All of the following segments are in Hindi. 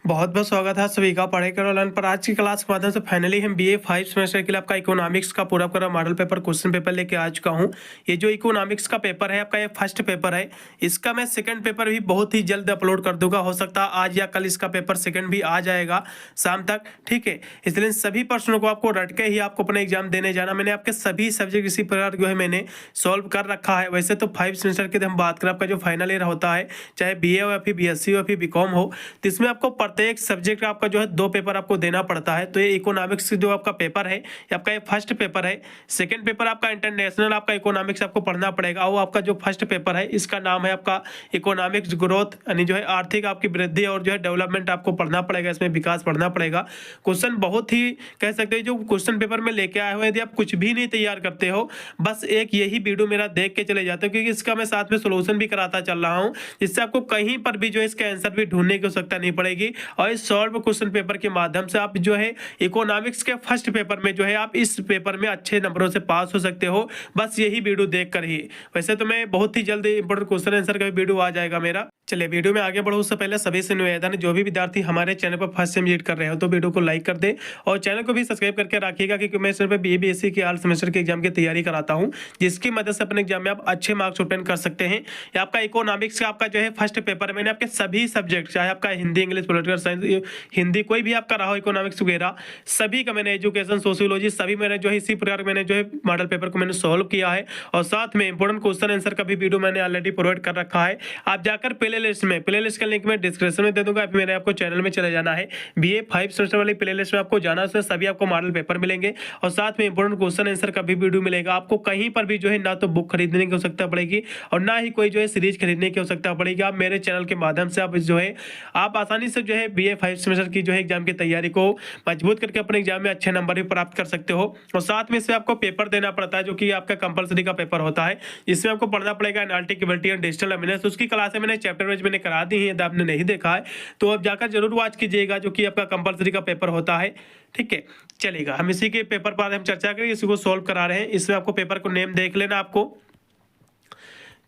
बहुत बहुत स्वागत है सभी का पढ़ाई करो ऑनलाइन पर। आज की क्लास के माध्यम से फाइनली हम बीए 5 सेमेस्टर के लिए आपका इकोनॉमिक्स का पूरा मॉडल पेपर क्वेश्चन पेपर लेके आ चुका हूं। ये जो इकोनॉमिक्स का पेपर है आपका, ये फर्स्ट पेपर है। इसका मैं सेकंड पेपर भी बहुत ही जल्द अपलोड कर दूंगा। हो सकता है आज या कल इसका पेपर सेकंड भी आ जाएगा शाम तक, ठीक है। इसलिए सभी प्रश्नों को आपको रट के ही आपको अपना एग्जाम देने जाना। मैंने आपके सभी सब्जेक्ट इसी प्रकार जो है मैंने सॉल्व कर रखा है। वैसे तो 5 सेमेस्टर के हम बात करें, आपका जो फाइनल ईयर होता है, चाहे बीए हो या फिर बीएससी हो या फिर बीकॉम हो, तो इसमें आपको प्रत्येक सब्जेक्ट आपका जो है 2 पेपर आपको देना पड़ता है। तो ये इकोनॉमिक्स जो आपका पेपर है, ये आपका ये फर्स्ट पेपर है। सेकंड पेपर आपका इंटरनेशनल आपका इकोनॉमिक्स आपको पढ़ना पड़ेगा। वो आपका जो फर्स्ट पेपर है इसका नाम है आपका इकोनॉमिक्स ग्रोथ, यानी जो है आर्थिक आपकी वृद्धि और जो है डेवलपमेंट आपको पढ़ना पड़ेगा। इसमें विकास पढ़ना पड़ेगा। क्वेश्चन बहुत ही कह सकते हैं जो क्वेश्चन पेपर में लेके आए हुए, यदि आप कुछ भी नहीं तैयार करते हो, बस एक यही वीडियो मेरा देख के चले जाते हो, क्योंकि इसका मैं साथ में सोल्यूशन भी कराता चल रहा हूँ, जिससे आपको कहीं पर भी जो है इसका आंसर भी ढूंढने की आवश्यकता नहीं पड़ेगी। और इस सॉल्व क्वेश्चन पेपर के माध्यम से आप जो है इकोनॉमिक्स के फर्स्ट पेपर में जो है आप इस पेपर में अच्छे नंबरों से पास हो सकते हो, बस यही वीडियो देखकर ही। वैसे तो मैं बहुत ही जल्द इंपॉर्टेंट क्वेश्चन आंसर का वीडियो आ जाएगा मेरा। चलिए वीडियो में आगे बढ़ो उससे पहले सभी से निवेदन, जो भी विद्यार्थी हमारे चैनल पर फर्स्ट टाइम विजिट कर रहे हो तो वीडियो को लाइक कर दे और चैनल को भी सब्सक्राइब करके रखिएगा, क्योंकि मैं सिर्फ बीए बीएससी के ऑल सेमेस्टर के एग्जाम की तैयारी कराता हूं, जिसकी मदद से अपने एग्जाम में आप अच्छे मार्क्स ऑब्टेन कर सकते हैं। ये आपका इकोनॉमिक्स का आपका जो है फर्स्ट पेपर, मैंने आपके सभी सब्जेक्ट, चाहे आपका Hindi, English, political science, Hindi कोई भी आपका रहा हो, इकोनॉमिक्स वगैरह सभी का मैंने, एजुकेशन, सोशियोलॉजी, सभी मैंने जो है इसी प्रकार मैंने जो है मॉडल पेपर को मैंने सॉल्व किया है। और साथ में इंपॉर्टेंट क्वेश्चन आंसर का भी वीडियो मैंने ऑलरेडी प्रोवाइड कर रखा है। आप जाकर प्ले लिस्ट का लिंक मैं डिस्क्रिप्शन में दे दूंगा, मेरे आपको चैनल में चले जाना है। बीए 5 सेमेस्टर वाली प्ले लिस्ट में आपको जाना है, सभी आपको मॉडल पेपर मिलेंगे और साथ में इंपॉर्टेंट क्वेश्चन आंसर का भी वीडियो मिलेगा। आपको कहीं पर भी जो है ना तो बुक खरीदने की आवश्यकता पड़ेगी और ना ही कोई जो है सीरीज खरीदने की आवश्यकता पड़ेगी। आप मेरे चैनल के माध्यम से आप जो है आप आसानी से जो है बीए 5 सेमेस्टर की जो है एग्जाम की तैयारी को मजबूत करके अपने एग्जाम में अच्छे नंबर भी प्राप्त कर सकते हो। और साथ में से आपको पेपर देना पड़ता है, जो कि आपका कंपलसरी का पेपर होता है। इसमें आपको पढ़ना पड़ेगा एनालिटिकल एंड डिजिटल एविडेंस। उसकी क्लास मैंने चैप्टर वाइज मैंने करा दी है, यदि आपने नहीं देखा है तो आप जाकर जरूर वॉच कीजिएगा, जो कि आपका कंपलसरी का पेपर होता है, ठीक है। चलेगा, हम इसी के पेपर पर हम चर्चा करें, इसी को सॉल्व करा रहे हैं। इसमें आपको पेपर को नेम देख लेना आपको।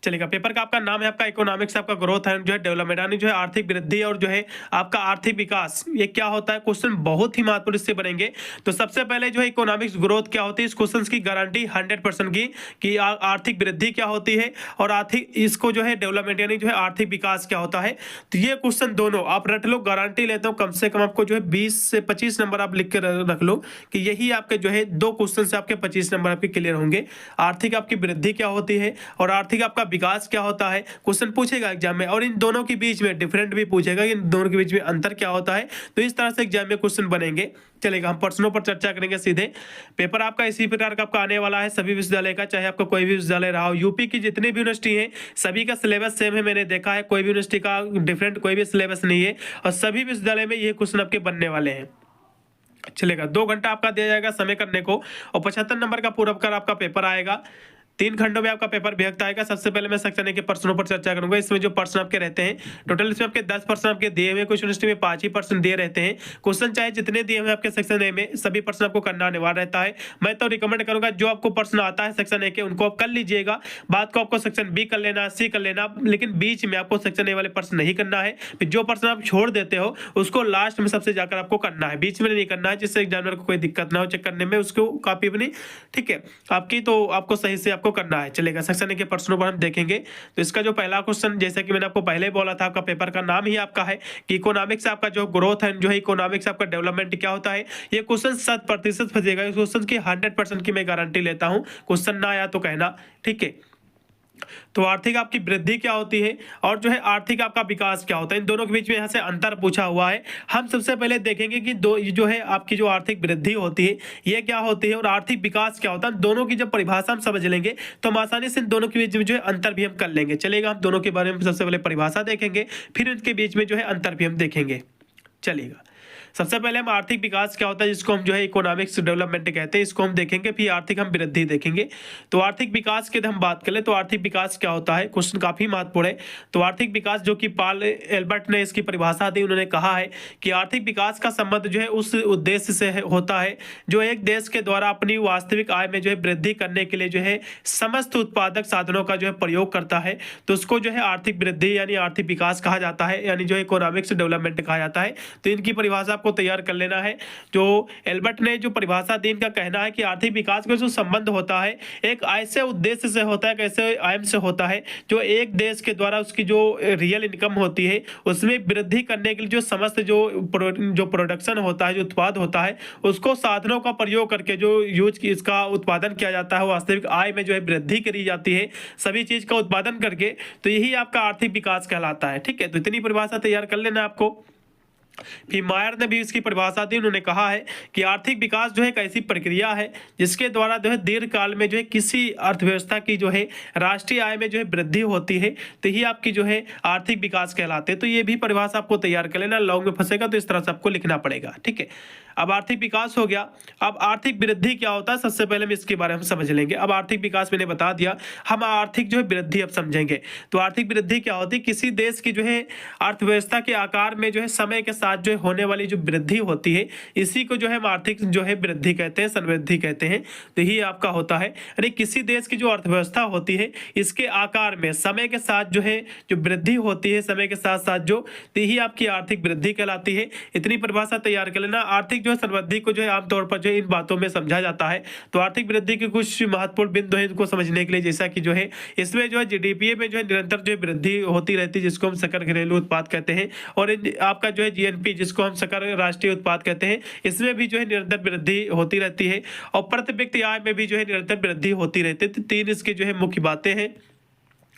चलेगा, पेपर का आपका नाम है आपका इकोनॉमिक्स आपका ग्रोथ है जो है डेवलपमेंट, यानी जो है आर्थिक वृद्धि और जो है आपका आर्थिक विकास, ये क्या होता है। क्वेश्चन बहुत ही महत्वपूर्ण इससे बनेंगे। तो सबसे पहले जो है इकोनॉमिक्स ग्रोथ क्या होती है, इस क्वेश्चन की गारंटी 100% की कि आर्थिक वृद्धि क्या होती है और आर्थिक इसको जो है डेवलपमेंट यानी जो है आर्थिक विकास क्या होता है। तो ये क्वेश्चन दोनों आप रट लो, गारंटी लेता हूँ कम से कम आपको जो है 20 से 25 नंबर आप लिख के रख लो कि यही आपके जो है 2 क्वेश्चन से आपके 25 नंबर आपके क्लियर होंगे। आर्थिक आपकी वृद्धि क्या होती है और आर्थिक आपका विकास क्या होता है, क्वेश्चन पूछेगा एग्जाम में। और इन दोनों के बीच में डिफरेंट भी पूछेगा, इन दोनों के बीच में अंतर क्या होता है। तो इस तरह से एग्जाम में क्वेश्चन बनेंगे। चलेगा, हम प्रश्नों पर चर्चा करेंगे सीधे। पेपर आपका इसी प्रकार का आपका आने वाला है सभी विश्वविद्यालय का, चाहे आपका कोई भी विश्वविद्यालय रहा हो। यूपी की जितनी भी यूनिवर्सिटी है सभी का सिलेबस सेम है, मैंने देखा है, कोई भी यूनिवर्सिटी का डिफरेंट कोई भी सिलेबस नहीं है और सभी विश्वविद्यालय में ये क्वेश्चन आपके बनने वाले हैं। चलेगा, 2 घंटा आपका दिया जाएगा समय करने को और 75 नंबर का पूरा कर आपका पेपर आएगा। 3 खंडों में आपका पेपर विभक्त आएगा। सबसे पहले मैं सेक्शन ए के प्रश्नों पर चर्चा करूंगा। इसमें जो प्रश्न आपके रहते हैं टोटल, इसमें आपके 10 प्रश्न आपके दिए हुए, कुछ यूनिवर्सिटी में 5 ही प्रश्न दिए रहते हैं। क्वेश्चन चाहे जितने दिए हुए आपके सेक्शन ए में, सभी प्रश्न आपको करना अनिवार्य रहता है। मैं तो रिकमेंड करूंगा जो आपको प्रश्न आता है सेक्शन ए के उनको आप कर लीजिएगा, बात को आपको सेक्शन बी कर लेना, सी कर लेना, लेकिन बीच में आपको सेक्शन ए वाले प्रश्न नहीं करना है। फिर जो प्रश्न आप छोड़ देते हो उसको लास्ट में सबसे जाकर आपको करना है, बीच में नहीं करना है, जिससे एग्जामिनर को कोई दिक्कत ना हो चेक करने में, उसको कॉपी अपनी, ठीक है, आपकी तो आपको सही से आपको करना है। चलेगा, सेक्शन ए के प्रश्नों पर हम देखेंगे। तो इसका जो पहला क्वेश्चन, जैसे कि मैंने आपको पहले बोला था, आपका पेपर का नाम ही आपका है कि इकोनॉमिक्स आपका जो ग्रोथ है, जो है इकोनॉमिक्स आपका डेवलपमेंट क्या होता है। ये क्वेश्चन 100% फंसेगा। इस क्वेश्चन की 100% की मैं गारंटी लेता हूं। क्वेश्चन ना आया तो कहना, ठीक है। तो आर्थिक आपकी वृद्धि क्या होती है और जो है आर्थिक आपका विकास क्या होता है, इन दोनों के बीच में यहाँ से अंतर पूछा हुआ है। हम सबसे पहले देखेंगे कि दो जो है आपकी जो आर्थिक वृद्धि होती है ये क्या होती है और आर्थिक विकास क्या होता है। दोनों की जब परिभाषा हम समझ लेंगे तो हम आसानी से इन दोनों के बीच में जो है अंतर भी हम कर लेंगे। चलेगा, हम दोनों के बारे में सबसे पहले परिभाषा देखेंगे, फिर इनके बीच में जो है अंतर भी हम देखेंगे। चलेगा, सबसे पहले हम आर्थिक विकास क्या होता है, जिसको हम जो है इकोनॉमिक्स डेवलपमेंट कहते हैं, इसको हम देखेंगे, फिर आर्थिक हम वृद्धि देखेंगे। तो आर्थिक विकास की हम बात करें तो आर्थिक विकास क्या होता है, क्वेश्चन काफी महत्वपूर्ण है। तो आर्थिक विकास जो कि पॉल एल्बर्ट ने इसकी परिभाषा दी, उन्होंने कहा है कि आर्थिक विकास का संबंध जो है उस उद्देश्य से होता है जो एक देश के द्वारा अपनी वास्तविक आय में जो है वृद्धि करने के लिए जो है समस्त उत्पादक साधनों का जो है प्रयोग करता है, तो उसको जो है आर्थिक वृद्धि यानी आर्थिक विकास कहा जाता है, यानी जो इकोनॉमिक्स डेवलपमेंट कहा जाता है। तो इनकी परिभाषा आपको तैयार कर लेना है। जो एल्बर्ट ने जो परिभाषा दी, इनका कहना है कि आर्थिक विकास का जो संबंध होता है एक ऐसे उद्देश्य से होता है, कैसे आय से होता है जो एक देश के द्वारा उसकी जो रियल इनकम होती है उसमें वृद्धि करने के लिए जो समस्त जो प्रोडक्शन होता है, जो उत्पाद होता है, उसको साधनों का प्रयोग करके जो यूज इसका उत्पादन किया जाता है, वास्तविक आय में जो है वृद्धि करी जाती है सभी चीज का उत्पादन करके, तो यही आपका आर्थिक विकास कहलाता है। ठीक है, तो इतनी परिभाषा तैयार कर लेना आपको। फिर मायर ने भी इसकी परिभाषा दी, उन्होंने कहा है कि आर्थिक विकास जो है एक ऐसी प्रक्रिया है जिसके द्वारा जो है दीर्घकाल में जो है किसी अर्थव्यवस्था की जो है राष्ट्रीय आय में जो है वृद्धि होती है, तो ये आपकी जो है आर्थिक विकास कहलाते हैं। तो ये भी परिभाषा आपको तैयार कर लेना, लॉन्ग में फंसेगा तो इस तरह से आपको लिखना पड़ेगा। ठीक है, अब आर्थिक विकास हो गया। अब आर्थिक वृद्धि क्या होता है, सबसे पहले हम इसके बारे में समझ लेंगे। अब आर्थिक विकास मैंने बता दिया, हम आर्थिक जो है वृद्धि अब समझेंगे। तो आर्थिक वृद्धि क्या होती है, किसी देश की जो है अर्थव्यवस्था के आकार में जो है समय के साथ जो होने वाली जो वृद्धि होती है, इसी को जो है हम आर्थिक जो है वृद्धि कहते हैं, समृद्धि कहते हैं। तो यही आपका होता है, यानी किसी देश की जो अर्थव्यवस्था होती है इसके आकार में समय के साथ जो है जो वृद्धि होती है समय के साथ साथ जो, तो यही आपकी आर्थिक वृद्धि कहलाती है। इतनी परिभाषा तैयार कर लेना। आर्थिक जो है समृद्धि को जो है आमतौर पर जो इन बातों में समझा जाता है। तो आर्थिक वृद्धि के कुछ महत्वपूर्ण बिंदु है इनको समझने के लिए, जैसा कि जो है इसमें जो है जीडीपी में जो है निरंतर जो वृद्धि होती रहती है, जिसको हम सकल घरेलू उत्पाद कहते हैं, और आपका जो है जीएनपी जिसको हम सकल राष्ट्रीय उत्पाद कहते हैं, इसमें भी जो है निरंतर वृद्धि होती रहती है, और प्रति व्यक्ति आय में भी जो है निरंतर वृद्धि होती रहती है। तो तीन इसकी जो है मुख्य बातें हैं।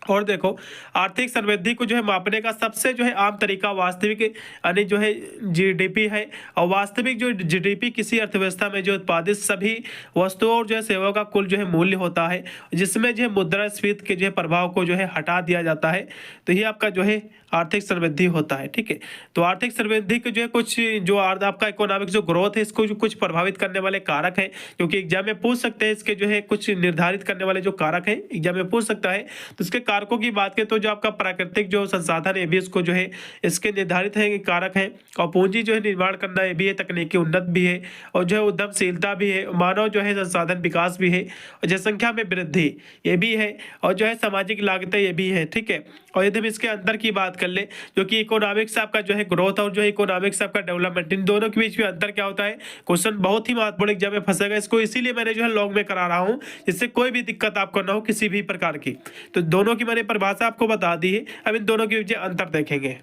और देखो, आर्थिक समृद्धि को जो है मापने का सबसे जो है आम तरीका वास्तविक यानी जो है जीडीपी है, और वास्तविक जो जीडीपी किसी अर्थव्यवस्था में जो उत्पादित सभी वस्तुओं और जो है सेवाओं का कुल जो है मूल्य होता है, जिसमें जो है मुद्रास्फीति के जो है प्रभाव को जो है हटा दिया जाता है। तो ये आपका जो है आर्थिक समृद्धि होता है। ठीक है, तो आर्थिक समृद्धि के जो है कुछ जो आपका इकोनॉमिक जो ग्रोथ है इसको जो कुछ प्रभावित करने वाले कारक हैं, क्योंकि एग्जाम में पूछ सकते हैं इसके जो है कुछ निर्धारित करने वाले जो कारक हैं, एग्जाम में पूछ सकता है। तो इसके कारकों की बात करें तो जो आपका प्राकृतिक जो संसाधन है भी इसको जो है इसके निर्धारित है कारक है, और पूंजी जो है निर्माण करना ये भी है, तकनीकी उन्नत भी है, और जो है उद्यमशीलता भी है, मानव जो है संसाधन विकास भी है, और जनसंख्या में वृद्धि ये भी है, और जो है सामाजिक लागतें ये भी है। ठीक है, और यदि हम इसके अंतर की बात कर ले, जो कि इकोनॉमिक्स आपका जो है ग्रोथ और जो है इकोनॉमिक्स आपका डेवलपमेंट, इन दोनों के बीच में अंतर क्या होता है, क्वेश्चन बहुत ही महत्वपूर्ण एग्जाम में फंसेगा, इसको इसीलिए मैंने जो है लॉन्ग में करा रहा हूं, जिससे कोई भी दिक्कत आपको ना हो किसी भी प्रकार की। तो दोनों की मैंने परिभाषा आपको बता दी है, अब इन दोनों के बीच अंतर देखेंगे।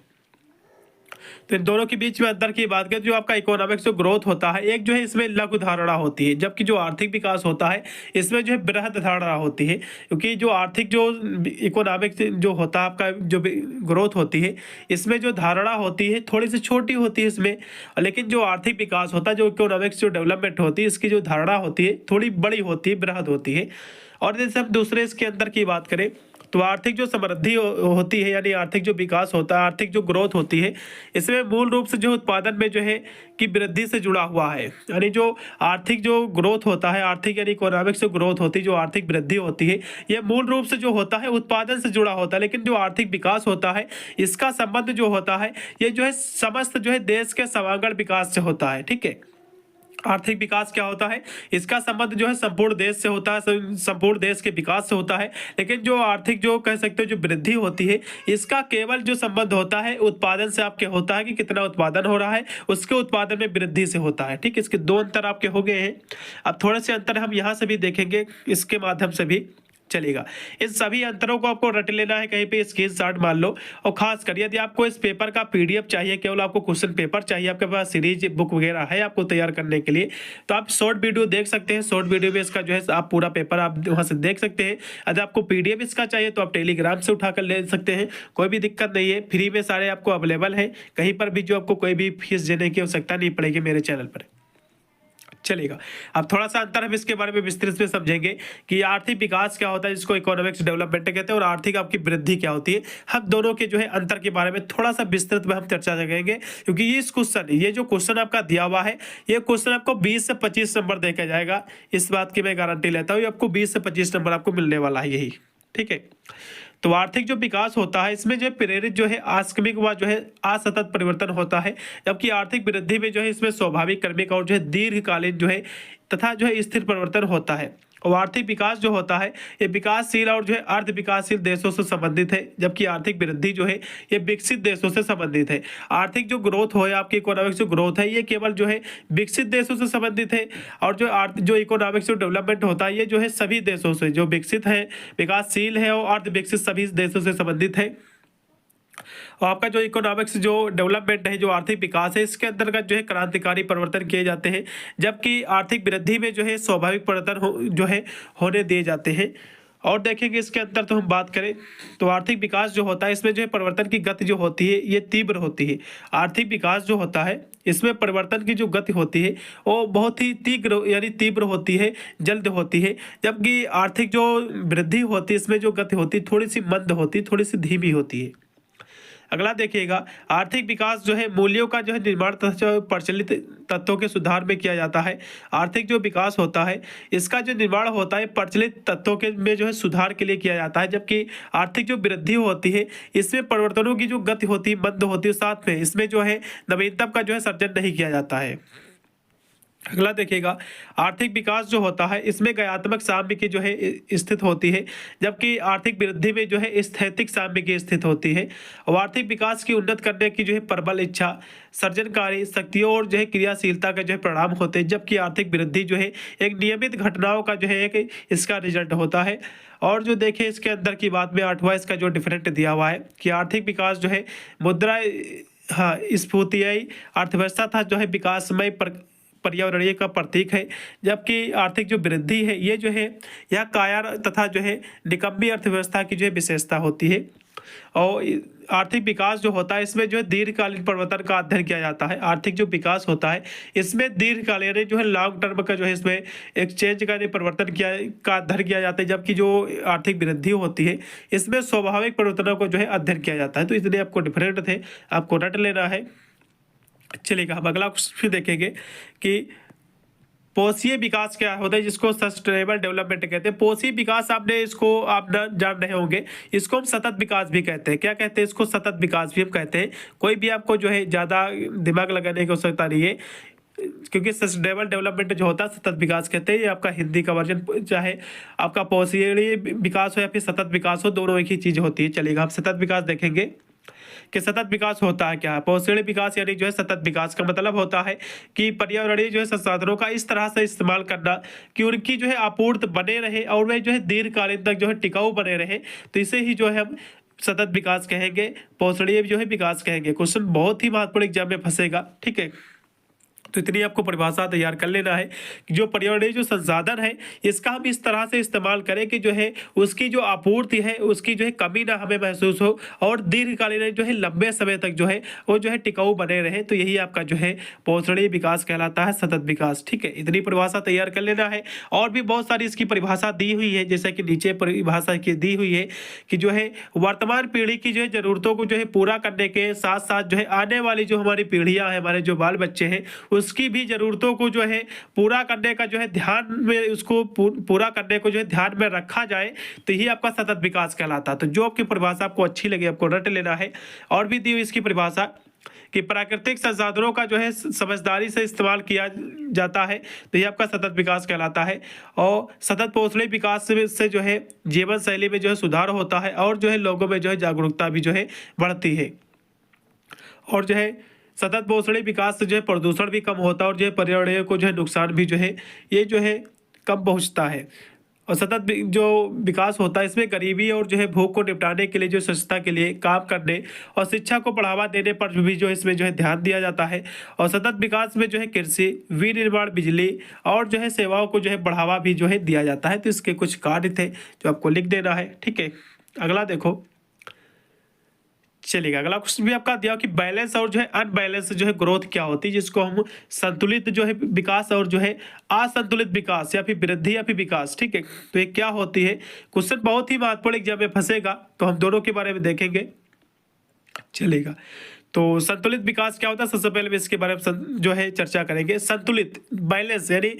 तो इन दोनों के बीच में अंतर की बात करें, जो आपका इकोनॉमिक्स जो ग्रोथ होता है, एक जो है इसमें लघु धारणा होती है, जबकि जो आर्थिक विकास होता है इसमें जो है बृहद धारणा होती है। क्योंकि जो आर्थिक जो इकोनॉमिक्स जो होता है आपका जो ग्रोथ होती है, इसमें जो धारणा होती है थोड़ी सी छोटी होती है इसमें, लेकिन जो आर्थिक विकास होता है, जो इकोनॉमिक्स जो डेवलपमेंट होती है, इसकी जो धारणा होती है थोड़ी बड़ी होती है, बृहद होती है। और जैसे हम दूसरे इसके अंदर की बात करें तो आर्थिक जो समृद्धि होती है, यानी आर्थिक जो विकास होता है, आर्थिक जो ग्रोथ होती है, इसमें मूल रूप से जो उत्पादन में जो है कि वृद्धि से जुड़ा हुआ है। यानी जो आर्थिक जो ग्रोथ होता है, आर्थिक यानी इकोनॉमिक से ग्रोथ होती है, जो आर्थिक वृद्धि होती है, यह मूल रूप से जो होता है उत्पादन से जुड़ा होता है। लेकिन जो आर्थिक विकास होता है इसका संबंध जो होता है ये जो है समस्त जो है देश के समग्र विकास से होता है। ठीक है, आर्थिक विकास क्या होता है, इसका संबंध जो है संपूर्ण देश से होता है, संपूर्ण देश के विकास से होता है। लेकिन जो आर्थिक जो कह सकते हो जो वृद्धि होती है, इसका केवल जो संबंध होता है उत्पादन से आपके होता है कि कितना उत्पादन हो रहा है, उसके उत्पादन में वृद्धि से होता है। ठीक है, इसके दो अंतर आपके हो गए हैं। अब थोड़े से अंतर हम यहाँ से भी देखेंगे, इसके माध्यम से भी चलेगा। इन सभी अंतरों को आपको रट लेना है, कहीं पे स्क्रीनशॉट मान लो। और खास कर यदि आपको इस पेपर का पीडीएफ चाहिए, केवल आपको क्वेश्चन पेपर चाहिए, आपके पास सीरीज बुक वगैरह है आपको तैयार करने के लिए, तो आप शॉर्ट वीडियो देख सकते हैं। शॉर्ट वीडियो में इसका जो है आप पूरा पेपर आप वहां से देख सकते हैं। यदि आपको पीडीएफ इसका चाहिए तो आप टेलीग्राम से उठाकर ले सकते हैं, कोई भी दिक्कत नहीं है, फ्री में सारे आपको अवेलेबल है, कहीं पर भी जो आपको कोई भी फीस देने की आवश्यकता नहीं पड़ेगी मेरे चैनल पर। चलेगा। अब थोड़ा सा अंतर हम इसके बारे में विस्तृत में समझेंगे कि आर्थिक विकास क्या होता है, जिसको इकोनॉमिक्स डेवलपमेंट कहते हैं, और आर्थिक आपकी वृद्धि क्या होती है। हम दोनों के जो है अंतर के बारे में थोड़ा सा विस्तृत में हम चर्चा करेंगे, क्योंकि ये जो क्वेश्चन आपका दिया हुआ है, ये क्वेश्चन आपको 20 से 25 नंबर देखा जाएगा। इस बात की मैं गारंटी लेता हूँ, आपको 20 से 25 नंबर आपको मिलने वाला है यही। ठीक है, तो आर्थिक जो विकास होता है इसमें जो है प्रेरित जो है आकस्मिक व जो है असतत परिवर्तन होता है, जबकि आर्थिक वृद्धि में जो है इसमें स्वाभाविक, क्रमिक और जो है दीर्घकालीन जो है तथा जो है स्थिर परिवर्तन होता है। और आर्थिक विकास जो होता है ये विकासशील और जो है अर्ध विकासशील देशों से संबंधित है, जबकि आर्थिक वृद्धि जो है ये विकसित देशों से संबंधित है। आर्थिक जो ग्रोथ हो या आपकी इकोनॉमिक्स जो ग्रोथ है ये केवल जो है विकसित देशों से संबंधित है, और जो इकोनॉमिक्स जो डेवलपमेंट होता है ये जो है सभी देशों से, जो विकसित है, विकासशील है और अर्ध विकसित सभी देशों से संबंधित है। और आपका जो इकोनॉमिक्स जो डेवलपमेंट है, जो आर्थिक विकास है, इसके अंतर्गत जो है क्रांतिकारी परिवर्तन किए जाते हैं, जबकि आर्थिक वृद्धि में जो है स्वाभाविक परिवर्तन जो है होने दिए जाते हैं। और देखेंगे इसके अंदर तो हम बात करें तो आर्थिक विकास जो होता है इसमें जो है परिवर्तन की गति जो होती है ये तीव्र होती है। आर्थिक विकास जो होता है इसमें परिवर्तन की जो गति होती है वो बहुत ही तीव्र होती है, जल्द होती है, जबकि आर्थिक जो वृद्धि होती है इसमें जो गति होती है थोड़ी सी मंद होती है, थोड़ी सी धीमी होती है। अगला देखिएगा, आर्थिक विकास जो है मूल्यों का जो है निर्माण तथा प्रचलित तत्वों के सुधार में किया जाता है। आर्थिक जो विकास होता है इसका जो निर्माण होता है प्रचलित तत्वों के में जो है सुधार के लिए किया जाता है, जबकि आर्थिक जो वृद्धि होती है इसमें परिवर्तनों की जो गति होती है मंद होती है, साथ में इसमें जो है नवीनतम का जो है सर्जन नहीं किया जाता है। अगला देखिएगा, आर्थिक विकास जो होता है इसमें गयात्मक साम्य की जो है स्थित होती है, जबकि आर्थिक वृद्धि में जो है स्थैतिक साम्य की स्थित होती है। और आर्थिक विकास की उन्नत करने की जो है प्रबल इच्छा, सर्जनकारी शक्तियों और जो है क्रियाशीलता का जो है परिणाम होते हैं, जबकि आर्थिक वृद्धि जो है एक नियमित घटनाओं का जो है एक इसका रिजल्ट होता है। और जो देखें इसके अंदर की बात में 8वां इसका जो डिफरेंट दिया हुआ है कि आर्थिक विकास जो है मुद्रा स्फूर्तियाई अर्थव्यवस्था था जो है विकासमय पर्यावरणीय का प्रतीक है, जबकि आर्थिक जो वृद्धि है ये जो है यह कायर तथा जो है निकम्मी अर्थव्यवस्था की जो है विशेषता होती है। और आर्थिक विकास जो होता है इसमें जो है दीर्घकालीन परिवर्तन का अध्ययन किया जाता है। आर्थिक जो विकास होता है इसमें दीर्घकालीन जो है लॉन्ग टर्म का जो है इसमें एक्सचेंज का परिवर्तन का अध्ययन किया जाता है, जबकि जो आर्थिक वृद्धि होती है इसमें स्वाभाविक परिवर्तनों को जो है अध्ययन किया जाता है। तो इतने आपको डिफरेंट थे, आपको रट लेना है। चलिएगा, हम अगला क्वेश्चन देखेंगे कि पोषीय विकास क्या होता है, जिसको सस्टेनेबल डेवलपमेंट कहते हैं। पोषीय विकास इसको आप जान रहे होंगे, इसको हम सतत विकास भी कहते हैं। क्या कहते हैं इसको? सतत विकास भी हम कहते हैं। कोई भी आपको जो है ज़्यादा दिमाग लगाने की आवश्यकता नहीं है, क्योंकि सस्टेनेबल डेवलपमेंट जो होता है सतत विकास कहते हैं। ये आपका हिंदी का वर्जन, चाहे आपका पोषीय विकास हो या फिर सतत विकास हो, दोनों एक ही चीज़ होती है। चलिएगा, हम सतत विकास देखेंगे कि सतत विकास होता है क्या। पोषणीय विकास यानी जो है सतत विकास का मतलब होता है कि पर्यावरणीय जो है संसाधनों का इस तरह से इस्तेमाल करना कि उनकी जो है आपूर्ति बने रहे और वे जो है दीर्घकालीन तक जो है टिकाऊ बने रहे, तो इसे ही जो है हम सतत विकास कहेंगे, पोषणीय जो है विकास कहेंगे। क्वेश्चन बहुत ही महत्वपूर्ण एग्जाम में फंसेगा, ठीक है। तो इतनी आपको परिभाषा तैयार कर लेना है कि जो पर्यावरणीय जो संसाधन है इसका हम इस तरह से इस्तेमाल करें कि जो है उसकी जो आपूर्ति है उसकी जो है कमी ना हमें महसूस हो और दीर्घकालीन जो है लंबे समय तक जो है वो जो है टिकाऊ बने रहे। तो यही आपका जो है पोषणीय विकास कहलाता है, सतत विकास, ठीक है। इतनी परिभाषा तैयार कर लेना है। और भी बहुत सारी इसकी परिभाषा दी हुई है, जैसे कि नीचे परिभाषा की दी हुई है कि जो है वर्तमान पीढ़ी की जो है जरूरतों को जो है पूरा करने के साथ साथ जो है आने वाली जो हमारी पीढ़ियाँ हैं, हमारे जो बाल बच्चे हैं, उसकी भी जरूरतों को जो है पूरा करने का जो है ध्यान में, उसको पूरा करने को जो है ध्यान में रखा जाए, तो यही आपका सतत विकास कहलाता है। तो जो आपकी परिभाषा आपको अच्छी लगे आपको रट लेना है। और भी दी हुई इसकी परिभाषा कि प्राकृतिक संसाधनों का जो है समझदारी से इस्तेमाल किया जाता है, तो ये आपका सतत विकास कहलाता है। और सतत पोषणीय विकास से जो है जीवन शैली में जो है सुधार होता है और जो है लोगों में जो है जागरूकता भी जो है बढ़ती है। और जो है सतत पोषणीय विकास से जो है प्रदूषण भी कम होता है और जो है पर्यावरण को जो है नुकसान भी जो है ये जो है कम पहुंचता है। और सतत जो विकास होता है इसमें गरीबी और जो है भूख को निपटाने के लिए, जो स्वच्छता के लिए काम करने और शिक्षा को बढ़ावा देने पर भी जो इसमें जो है ध्यान दिया जाता है। और सतत विकास में जो है कृषि, विनिर्माण, बिजली और जो है सेवाओं को जो है बढ़ावा भी जो है दिया जाता है। तो इसके कुछ कार्य थे जो आपको लिख देना है, ठीक है। अगला देखो चलिएगा अगला क्वेश्चन भी आपका दिया हो कि बैलेंस और जो है अनबैलेंस जो है ग्रोथ क्या होती है, जिसको हम संतुलित जो है विकास और जो है असंतुलित विकास या फिर वृद्धि या फिर विकास, ठीक है, तो ये क्या होती है। क्वेश्चन बहुत ही महत्वपूर्ण एग्जाम में फंसेगा, तो हम दोनों के बारे में देखेंगे। चलेगा, तो संतुलित विकास क्या होता है, सबसे पहले इसके बारे में जो है चर्चा करेंगे। संतुलित बैलेंस यानी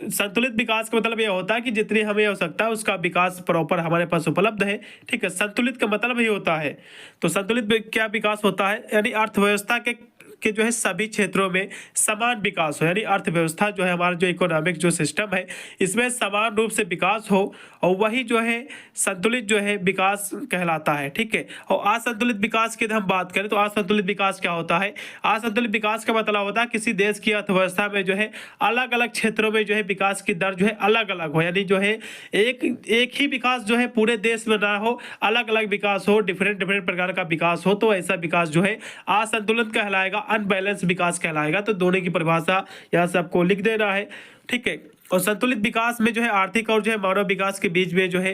संतुलित विकास का मतलब यह होता है कि जितनी हमें आवश्यकता है उसका विकास प्रॉपर हमारे पास उपलब्ध है, ठीक है। संतुलित का मतलब ये होता है, तो संतुलित क्या विकास होता है, यानी अर्थव्यवस्था के जो है सभी क्षेत्रों में समान विकास हो, यानी अर्थव्यवस्था जो है हमारा जो इकोनॉमिक जो सिस्टम है इसमें समान रूप से विकास हो, और वही जो है संतुलित जो है विकास कहलाता है, ठीक है। और असंतुलित विकास की हम बात करें तो असंतुलित विकास क्या होता है, असंतुलित विकास का मतलब होता है किसी देश की अर्थव्यवस्था में जो है अलग अलग क्षेत्रों में जो है विकास की दर जो है अलग अलग हो, यानी जो है एक ही विकास जो है पूरे देश में ना हो, अलग अलग विकास हो, डिफरेंट डिफरेंट प्रकार का विकास हो, तो ऐसा विकास जो है असंतुलित कहलाएगा, अनबैलेंस विकास कहलाएगा। तो दोनों की परिभाषा यहाँ से आपको लिख देना है, ठीक है। और संतुलित विकास में जो है आर्थिक और जो है मानव विकास के बीच में जो है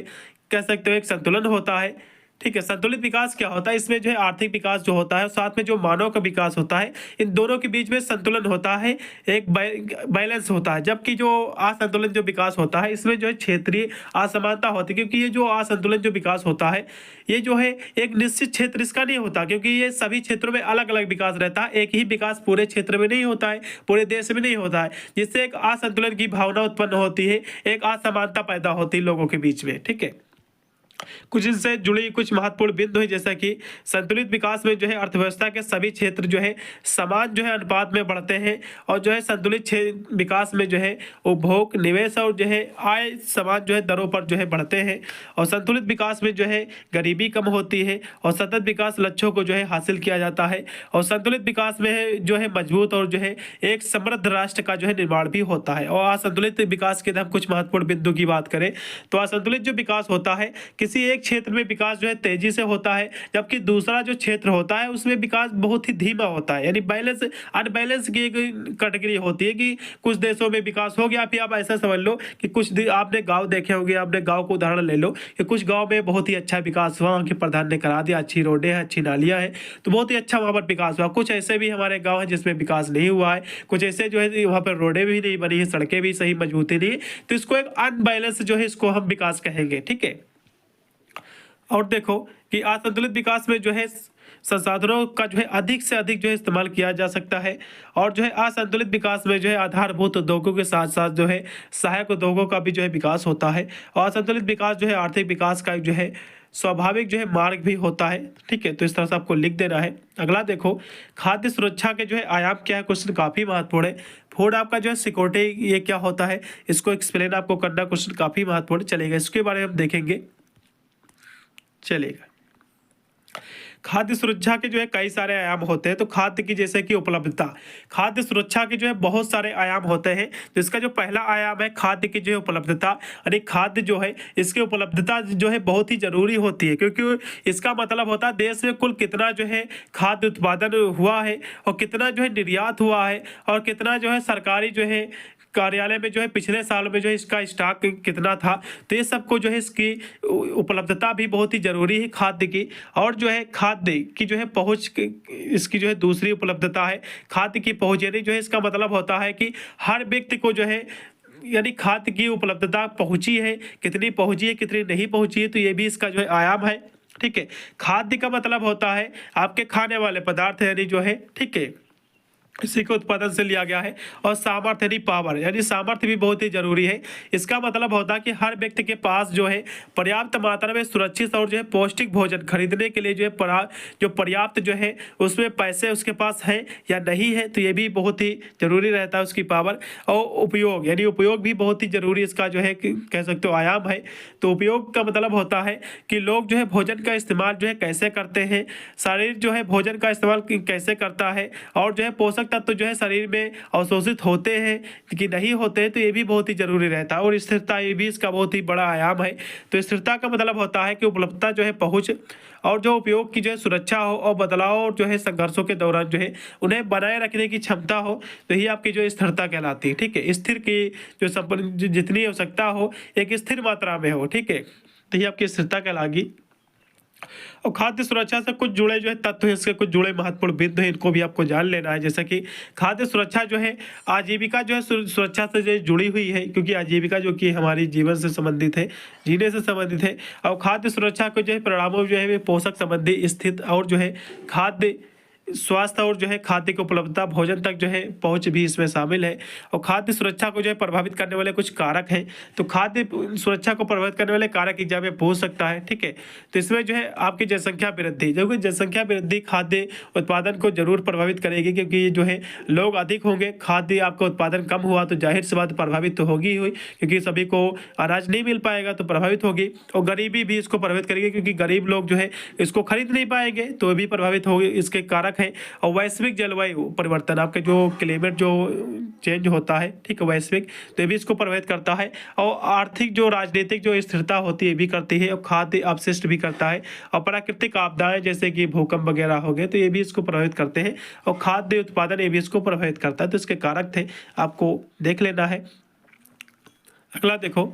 कह सकते हो एक संतुलन होता है, ठीक है। संतुलित विकास क्या होता है, इसमें जो है आर्थिक विकास जो होता है साथ में जो मानव का विकास होता है, इन दोनों के बीच में संतुलन होता है, एक बैलेंस होता है। जबकि जो असंतुलित जो विकास होता है इसमें जो है क्षेत्रीय असमानता होती है, क्योंकि ये जो असंतुलित जो विकास होता है ये जो है एक निश्चित क्षेत्र इसका नहीं होता, क्योंकि ये सभी क्षेत्रों में अलग अलग विकास रहता है, एक ही विकास पूरे क्षेत्र में नहीं होता है, पूरे देश में नहीं होता है, जिससे एक असंतुलन की भावना उत्पन्न होती है, एक असमानता पैदा होती है लोगों के बीच में, ठीक है। कुछ इनसे जुड़ी कुछ महत्वपूर्ण बिंदु है, जैसा कि संतुलित विकास में जो है अर्थव्यवस्था के सभी क्षेत्र जो है समान जो है अनुपात में बढ़ते हैं, और जो है संतुलित विकास में जो है उपभोग, निवेश और जो है आय समान जो है दरों पर जो है बढ़ते हैं, और संतुलित विकास में जो है गरीबी कम होती है, और सतत विकास लक्ष्यों को जो है हासिल किया जाता है, और संतुलित विकास में जो है मजबूत और जो है एक समृद्ध राष्ट्र का जो है निर्माण भी होता है। और असंतुलित विकास के हम कुछ महत्वपूर्ण बिंदु की बात करें तो असंतुलित जो विकास होता है किसी एक क्षेत्र में विकास जो है तेजी से होता है, जबकि दूसरा जो क्षेत्र होता है उसमें विकास बहुत ही धीमा होता है, यानी बैलेंस अनबैलेंस की एक कैटेगरी होती है कि कुछ देशों में विकास हो गया। फिर आप ऐसा समझ लो कि कुछ आपने गांव देखे होंगे, आपने गांव को उदाहरण ले लो कि कुछ गांव में बहुत ही अच्छा विकास हुआ, वहाँ के प्रधान ने करा दिया, अच्छी रोडें हैं, अच्छी नालियाँ हैं, तो बहुत ही अच्छा वहाँ पर विकास हुआ। कुछ ऐसे भी हमारे गाँव हैं जिसमें विकास नहीं हुआ है, कुछ ऐसे जो है वहाँ पर रोडें भी नहीं बनी है, सड़कें भी सही मजबूती नहीं है, तो इसको एक अनबैलेंस जो है इसको हम विकास कहेंगे, ठीक है। और देखो कि असंतुलित विकास में जो है संसाधनों का जो है अधिक से अधिक जो है इस्तेमाल किया जा सकता है, और जो है असंतुलित विकास में जो है आधारभूत उद्योगों के साथ साथ जो है सहायक उद्योगों का भी जो है विकास होता है, और असंतुलित विकास जो है आर्थिक विकास का जो है स्वाभाविक जो है मार्ग भी होता है, ठीक है। तो इस तरह से आपको लिख देना है। अगला देखो खाद्य सुरक्षा के जो है आयाम क्या है, क्वेश्चन काफी महत्वपूर्ण है। फूड आपका जो है सिक्योरिटी ये क्या होता है, इसको एक्सप्लेन आपको करना, क्वेश्चन काफी महत्वपूर्ण चलेगा, इसके बारे में हम देखेंगे। चलेगा, खाद्य सुरक्षा के जो है कई सारे आयाम होते हैं। तो खाद्य की जैसे कि उपलब्धता, खाद्य सुरक्षा के जो है बहुत सारे आयाम होते हैं। तो इसका जो पहला आयाम है खाद्य की जो है उपलब्धता, यानी खाद्य जो है इसकी उपलब्धता जो है बहुत ही जरूरी होती है, क्योंकि इसका मतलब होता है देश में कुल कितना जो है खाद्य उत्पादन हुआ है, और कितना जो है निर्यात हुआ है, और कितना जो है सरकारी जो है कार्यालय में जो है पिछले साल में जो है इसका स्टॉक कितना था। तो ये सबको जो है इसकी उपलब्धता भी बहुत ही जरूरी है खाद्य की। और जो है खाद्य की जो है पहुंच, इसकी जो है दूसरी उपलब्धता है खाद्य की पहुंच, यानी जो है इसका मतलब होता है कि हर व्यक्ति को जो है यानी खाद्य की उपलब्धता पहुंची है, कितनी पहुंची है कितनी नहीं पहुंची है, तो ये भी इसका जो है आयाम है, ठीक है। खाद्य का मतलब होता है आपके खाने वाले पदार्थ यानी जो है, ठीक है, इसी के उत्पादन से लिया गया है। और सामर्थ्य यानी पावर, यानी सामर्थ्य भी बहुत ही जरूरी है। इसका मतलब होता है कि हर व्यक्ति के पास जो है पर्याप्त मात्रा में सुरक्षित और जो है पौष्टिक भोजन खरीदने के लिए जो है जो पर्याप्त जो है उसमें पैसे उसके पास है या नहीं है, तो ये भी बहुत ही जरूरी रहता है उसकी पावर। और उपयोग, यानी उपयोग भी बहुत ही जरूरी इसका जो है कह सकते हो आयाम है। तो उपयोग का मतलब होता है कि लोग जो है भोजन का इस्तेमाल जो है कैसे करते हैं, शरीर जो है भोजन का इस्तेमाल कैसे करता है, और जो है पोषक तत्व जो है शरीर में अवशोषित होते हैं कि नहीं होते हैं, तो ये भी बहुत ही जरूरी रहता है। और स्थिरता ये भी इसका बहुत ही बड़ा आयाम है। तो स्थिरता का मतलब होता है कि उपलब्धता जो है पहुंच, और जो उपयोग की जो है सुरक्षा हो, और बदलाव जो है संघर्षों के दौरान जो है उन्हें बनाए रखने की क्षमता हो, तो ये आपकी जो स्थिरता कहलाती है, ठीक है। स्थिर की जो जितनी आवश्यकता हो एक स्थिर मात्रा में हो, ठीक है, तो ये आपकी स्थिरता कहलागी। और खाद्य सुरक्षा से कुछ जुड़े जो है तत्व हैं, इसके कुछ जुड़े महत्वपूर्ण बिंदु हैं, इनको भी आपको जान लेना है। जैसा कि खाद्य सुरक्षा जो है आजीविका जो है सुरक्षा से जो जुड़ी हुई है, क्योंकि आजीविका जो कि हमारी जीवन से संबंधित है, जीने से संबंधित है। और खाद्य सुरक्षा को जो है परिणामों जो है वे पोषक संबंधी स्थित और जो है खाद्य स्वास्थ्य और जो है खाद्य की उपलब्धता भोजन तक जो है पहुंच भी इसमें शामिल है। और खाद्य सुरक्षा को जो है प्रभावित करने वाले कुछ कारक हैं, तो खाद्य सुरक्षा को प्रभावित करने वाले कारक एग्जाम में पूछ सकता है, ठीक है। तो इसमें जो है आपकी जनसंख्या वृद्धि, जो कि जनसंख्या वृद्धि खाद्य उत्पादन को जरूर प्रभावित करेगी, क्योंकि ये जो है लोग अधिक होंगे, खाद्य आपका उत्पादन कम हुआ तो जाहिर सी बात प्रभावित तो होगी ही हुई, क्योंकि सभी को अनाज नहीं मिल पाएगा तो प्रभावित होगी। और गरीबी भी इसको प्रभावित करेगी, क्योंकि गरीब लोग जो है इसको खरीद नहीं पाएंगे तो भी प्रभावित होगी, इसके कारक है। और वैश्विक जलवायु परिवर्तन, आपके जो क्लाइमेट जो चेंज होता है, ठीक है, वैश्विक, तो ये भी इसको प्रभावित करता है। और आर्थिक जो राजनीतिक जो स्थिरता होती है भी करती है, और खाद्य अपशिष्ट भी करता है। और प्राकृतिक आपदाएं जैसे कि भूकंप वगैरह हो गए तो ये भी इसको प्रभावित करते हैं। और खाद्य उत्पादन ये भी इसको प्रभावित करता है। तो इसके कारक थे, आपको देख लेना है। अगला देखो,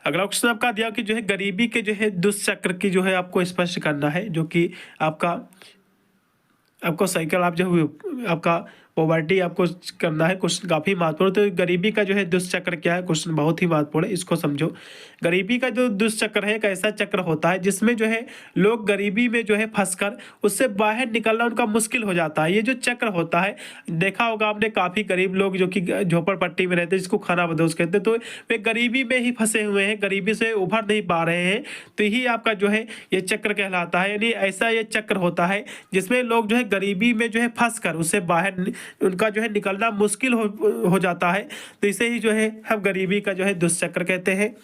अगला क्वेश्चन आपका दिया कि जो है गरीबी के जो है दुष्चक्र की जो है आपको स्पष्ट करना है, जो कि आपको साइकिल आप जो आपका पॉवर्टी आपको करना है। क्वेश्चन काफ़ी महत्वपूर्ण, तो गरीबी का जो है दुष्चक्र क्या है, क्वेश्चन बहुत ही महत्वपूर्ण है, इसको समझो। गरीबी का जो दुष्चक्र है एक ऐसा चक्र होता है जिसमें जो है लोग गरीबी में जो है फंसकर उससे बाहर निकलना उनका मुश्किल हो जाता है। ये जो चक्र होता है, देखा होगा आपने, काफ़ी गरीब लोग जो कि झोपड़पट्टी में रहते हैं, जिसको खानाबदोश कहते हैं, तो वे गरीबी में ही फंसे हुए हैं, गरीबी से उभर नहीं पा रहे हैं। तो यही आपका जो है ये चक्र कहलाता है। यानी ऐसा ये चक्र होता है जिसमें लोग जो है गरीबी में जो है फंस कर उससे बाहर उनका जो है निकलना मुश्किल हो जाता है। तो इसे ही जो है हम गरीबी का जो है दुष्चक्र कहते हैं।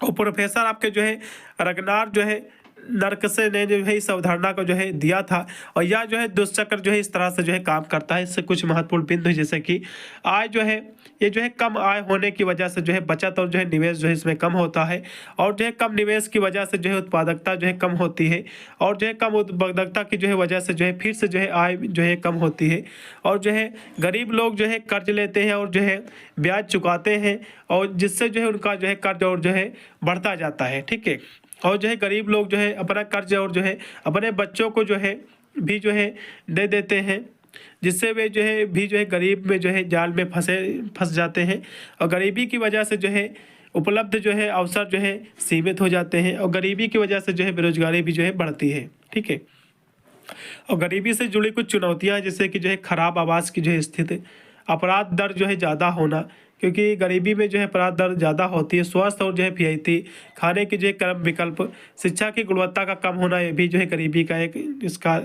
और प्रोफेसर आपके जो है रगनार जो है नरकसे ने जो है इस अवधारणा को जो है दिया था। और यह जो है दुष्चक्र जो है इस तरह से जो है काम करता है। इससे कुछ महत्वपूर्ण बिंदु जैसे कि आय जो है ये जो है कम आय होने की वजह से जो है बचत और जो है निवेश जो है इसमें कम होता है। और जो है कम निवेश की वजह से जो है उत्पादकता जो है कम होती है। और जो है कम उत्पादकता की जो है वजह से जो है फिर से जो है आय जो है कम होती है। और जो है गरीब लोग जो है कर्ज लेते हैं और जो है ब्याज चुकाते हैं, और जिससे जो है उनका जो है कर्ज और जो है बढ़ता जाता है, ठीक है। और जो है गरीब लोग जो है अपना कर्ज और जो है अपने बच्चों को जो है भी जो है दे देते हैं, जिससे वे जो है भी जो है गरीब में जो है जाल में फंस जाते हैं। और गरीबी की वजह से जो है उपलब्ध जो है अवसर जो है सीमित हो जाते हैं। और गरीबी की वजह से जो है बेरोजगारी भी जो है बढ़ती है, ठीक है। और गरीबी से जुड़ी कुछ चुनौतियाँ जैसे कि जो है खराब आवास की जो है स्थिति, अपराध दर जो है ज़्यादा होना, क्योंकि गरीबी में जो है अपराध दर ज़्यादा होती है। स्वास्थ्य और जो है रियायती खाने के जो है कम विकल्प, शिक्षा की गुणवत्ता का कम होना, ये भी जो है गरीबी का एक इसका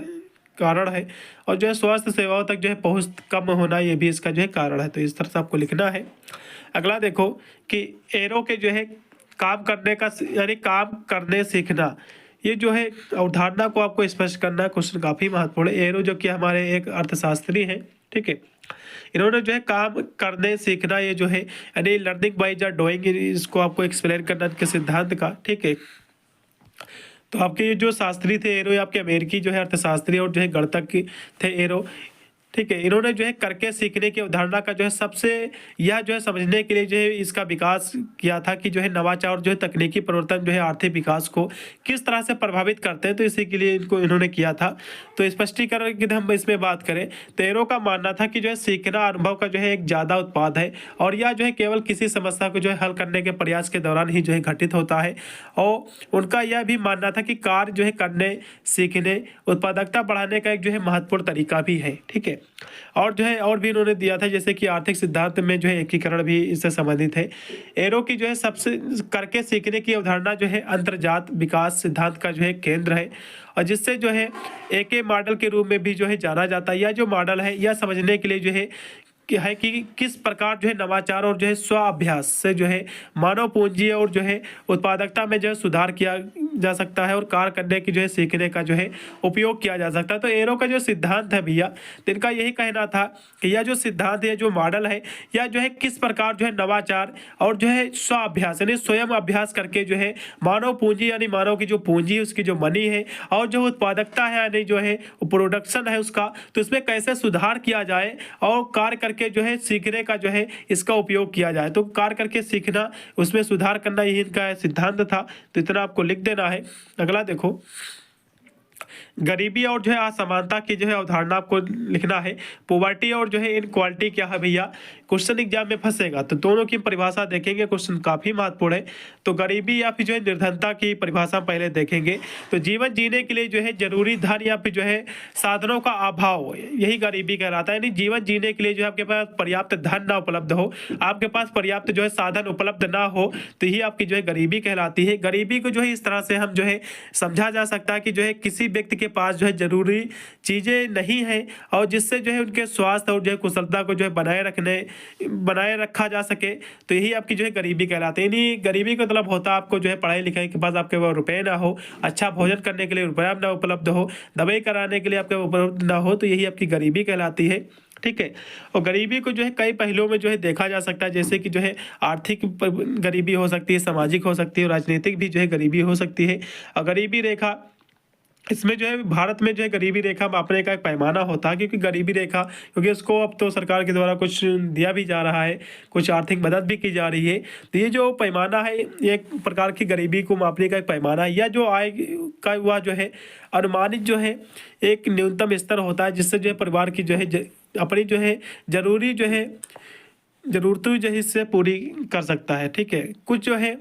कारण है। और जो है स्वास्थ्य सेवाओं तक जो है पहुँच कम होना, ये भी इसका जो है कारण है। तो इस तरह से आपको लिखना है। अगला देखो कि एरो के जो है काम करने का यानी काम करने सीखना, ये जो है अवधारणा को आपको स्पष्ट करना है। क्वेश्चन काफ़ी महत्वपूर्ण है। एरो जो कि हमारे एक अर्थशास्त्री हैं, ठीक है, इन्होंने जो है काम करने सीखना, ये जो है यानी लर्निंग बाय द डूइंग, इसको आपको एक्सप्लेन करना इनके सिद्धांत का, ठीक है। तो आपके ये जो शास्त्री थे एरो, आपके अमेरिकी जो है अर्थशास्त्री और जो है गणितज्ञ थे एरो, ठीक है। इन्होंने जो है करके सीखने की अवधारणा का जो है सबसे यह जो है समझने के लिए जो है इसका विकास किया था कि जो है नवाचार और जो है तकनीकी परिवर्तन जो है आर्थिक विकास को किस तरह से प्रभावित करते हैं। तो इसी के लिए इनको इन्होंने किया था। तो स्पष्टीकरण की हम इसमें बात करें तो एरो का मानना था कि जो है सीखना अनुभव का जो है एक ज़्यादा उत्पाद है, और यह जो है केवल किसी समस्या को जो है हल करने के प्रयास के दौरान ही जो है घटित होता है। और उनका यह भी मानना था कि कार्य जो है करने सीखने उत्पादकता बढ़ाने का एक जो है महत्वपूर्ण तरीका भी है, ठीक है। और जो है और भी इन्होंने दिया था जैसे कि आर्थिक सिद्धांत में जो है एकीकरण भी इससे संबंधित है। एरो की जो है सबसे करके सीखने की अवधारणा जो है अंतर्जात विकास सिद्धांत का जो है केंद्र है, और जिससे जो है एके मॉडल के रूप में भी जो है जाना जाता है। यह जो मॉडल है यह समझने के लिए जो है कि किस प्रकार जो है नवाचार और जो है स्व अभ्यास से जो है मानव पूंजी और जो है उत्पादकता में जो है सुधार किया जा सकता है, और कार्य करने की जो है सीखने का जो है उपयोग किया जा सकता है। तो एरो का जो सिद्धांत है भैया, तो इनका यही कहना था कि यह जो सिद्धांत है, जो मॉडल है, यह जो है किस प्रकार जो है नवाचार और जो है स्व अभ्यास यानी स्वयं अभ्यास करके जो है मानव पूंजी यानी मानव की जो पूंजी है उसकी जो मनी है और जो उत्पादकता है यानी जो है प्रोडक्शन है उसका, तो इसमें कैसे सुधार किया जाए और कार्य करके जो है सीखने का जो है इसका उपयोग किया जाए। तो कार्य करके सीखना, उसमें सुधार करना, यही इनका सिद्धांत था। तो इतना आपको लिख देना देना है। अगला देखो, गरीबी और जो है असमानता की जो है अवधारणा आपको लिखना है। पॉवर्टी और जो है इनक्वालिटी क्या है भैया, क्वेश्चन एग्जाम में फंसेगा, तो दोनों की परिभाषा देखेंगे, क्वेश्चन काफी महत्वपूर्ण है। तो गरीबी या फिर जो है निर्धनता की परिभाषा पहले देखेंगे। तो जीवन जीने के लिए जो है जरूरी धन या फिर जो है साधनों का अभाव, यही गरीबी कहलाता है। यानी जीवन जीने के लिए जो है आपके पास पर्याप्त धन ना उपलब्ध हो, आपके पास पर्याप्त जो है साधन उपलब्ध ना हो, तो यही आपकी जो है गरीबी कहलाती है। गरीबी को जो है इस तरह से हम जो है समझा जा सकता है कि जो है किसी व्यक्ति के पास जो है जरूरी चीजें नहीं है और जिससे जो है उनके स्वास्थ्य और जो है कुशलता को जो है बनाए रखा जा सके, तो यही आपकी जो है गरीबी कहलाती है। यानी गरीबी का मतलब होता है आपको जो है पढ़ाई लिखाई के पास आपके पास रुपए ना हो, अच्छा भोजन करने के लिए रुपया ना उपलब्ध हो, दवाई कराने के लिए आपके उपलब्ध ना हो, तो यही आपकी गरीबी कहलाती है। ठीक है। और गरीबी को जो है कई पहलुओं में जो है देखा जा सकता है, जैसे कि जो है आर्थिक गरीबी हो सकती है, सामाजिक हो सकती है और राजनीतिक भी जो है गरीबी हो सकती है। और गरीबी रेखा, इसमें जो है भारत में जो है गरीबी रेखा मापने का एक पैमाना होता है, क्योंकि गरीबी रेखा, क्योंकि उसको अब तो सरकार के द्वारा कुछ दिया भी जा रहा है, कुछ आर्थिक मदद भी की जा रही है। तो ये जो पैमाना है, ये एक प्रकार की गरीबी को मापने का एक पैमाना है, या जो आय का हुआ जो है अनुमानित जो है एक न्यूनतम स्तर होता है, जिससे जो है परिवार की जो है अपनी जो है जरूरी जो है जरूरतों जो है इससे पूरी कर सकता है। ठीक है। कुछ जो है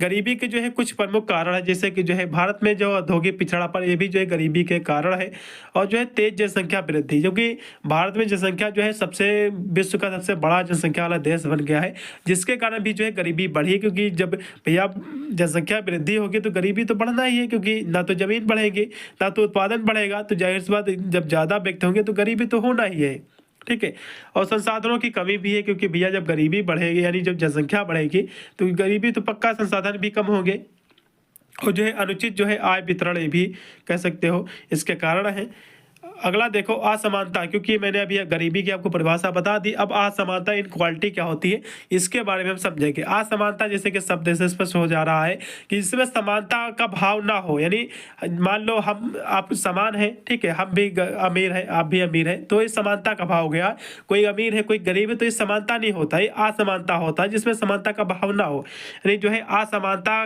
गरीबी के जो है कुछ प्रमुख कारण है, जैसे कि जो है भारत में जो औद्योगिक पिछड़ापन, ये भी जो है गरीबी के कारण है। और जो है तेज जनसंख्या वृद्धि, क्योंकि भारत में जनसंख्या जो है विश्व का सबसे बड़ा जनसंख्या वाला देश बन गया है, जिसके कारण भी जो है गरीबी बढ़ी। क्योंकि जब भैया जनसंख्या वृद्धि होगी तो गरीबी तो बढ़ना ही है, क्योंकि ना तो जमीन बढ़ेगी ना तो उत्पादन बढ़ेगा, तो जाहिर सी बात जब ज़्यादा व्यक्ति होंगे तो गरीबी तो होना ही है। ठीक है। और संसाधनों की कमी भी है, क्योंकि भैया जब गरीबी बढ़ेगी, यानी जब जनसंख्या बढ़ेगी तो गरीबी तो पक्का, संसाधन भी कम होंगे। और जो है अनुचित जो है आय वितरण, ये भी कह सकते हो इसके कारण है। अगला देखो असमानता, क्योंकि मैंने अभी गरीबी की आपको परिभाषा बता दी। अब असमानता इनक्वालिटी क्या होती है, इसके बारे में हम समझेंगे। असमानता जैसे कि शब्द से स्पष्ट हो जा रहा है कि इसमें समानता का भाव ना हो, यानी मान लो हम आप समान है, ठीक है, हम भी अमीर है, आप भी अमीर है, तो इस समानता का भाव हो गया। कोई अमीर है कोई गरीब है, तो इस समानता नहीं होता, ये असमानता होता है, जिसमें समानता का भाव ना हो। यानी जो है असमानता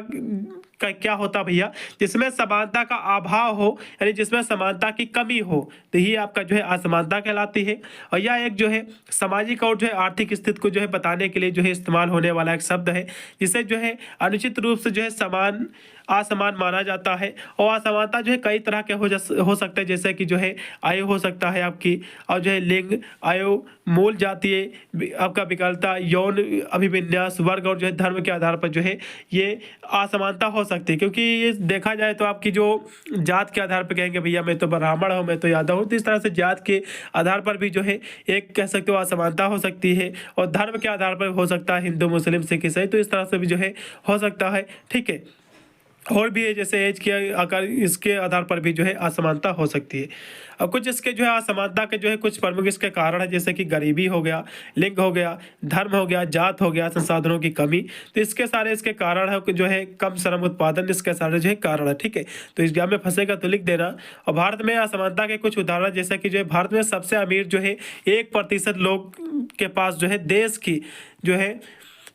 का क्या होता भैया, जिसमें समानता का अभाव हो, यानी जिसमें समानता की कमी हो, तो ये आपका जो है असमानता कहलाती है। और यह एक जो है सामाजिक और जो है आर्थिक स्थिति को जो है बताने के लिए जो है इस्तेमाल होने वाला एक शब्द है, जिसे जो है अनुचित रूप से जो है असमान माना जाता है। और असमानता जो है कई तरह के हो सकते हैं, जैसे कि जो है आयु हो सकता है आपकी, और जो है लिंग, आयु, मूल जातीय आपका विकलता, यौन अभिविन्यास, वर्ग और जो है धर्म के आधार पर जो है ये असमानता हो सकती है। क्योंकि ये देखा जाए तो आपकी जो जात के आधार पर कहेंगे भैया मैं तो ब्राह्मण हूँ, मैं तो यादव हूँ, तो इस तरह से जात के आधार पर भी जो है एक कह सकते हो असमानता हो सकती है। और धर्म के आधार पर हो सकता है हिंदू, मुस्लिम, सिख, ईसाई, तो इस तरह से भी जो है हो सकता है। ठीक है। और भी है, जैसे एज के आकार, इसके आधार पर भी जो है असमानता हो सकती है। अब कुछ इसके जो है असमानता के जो है कुछ प्रमुख इसके कारण है, जैसे कि गरीबी हो गया, लिंग हो गया, धर्म हो गया, जात हो गया, संसाधनों की कमी, तो इसके सारे इसके कारण है कि जो है कम श्रम उत्पादन, इसके सारे जो है कारण है। ठीक है। तो एग्जाम में फंसेगा तो लिख देना। और भारत में असमानता के कुछ उदाहरण, जैसे कि जो है भारत में सबसे अमीर जो है 1% लोग के पास जो है देश की जो है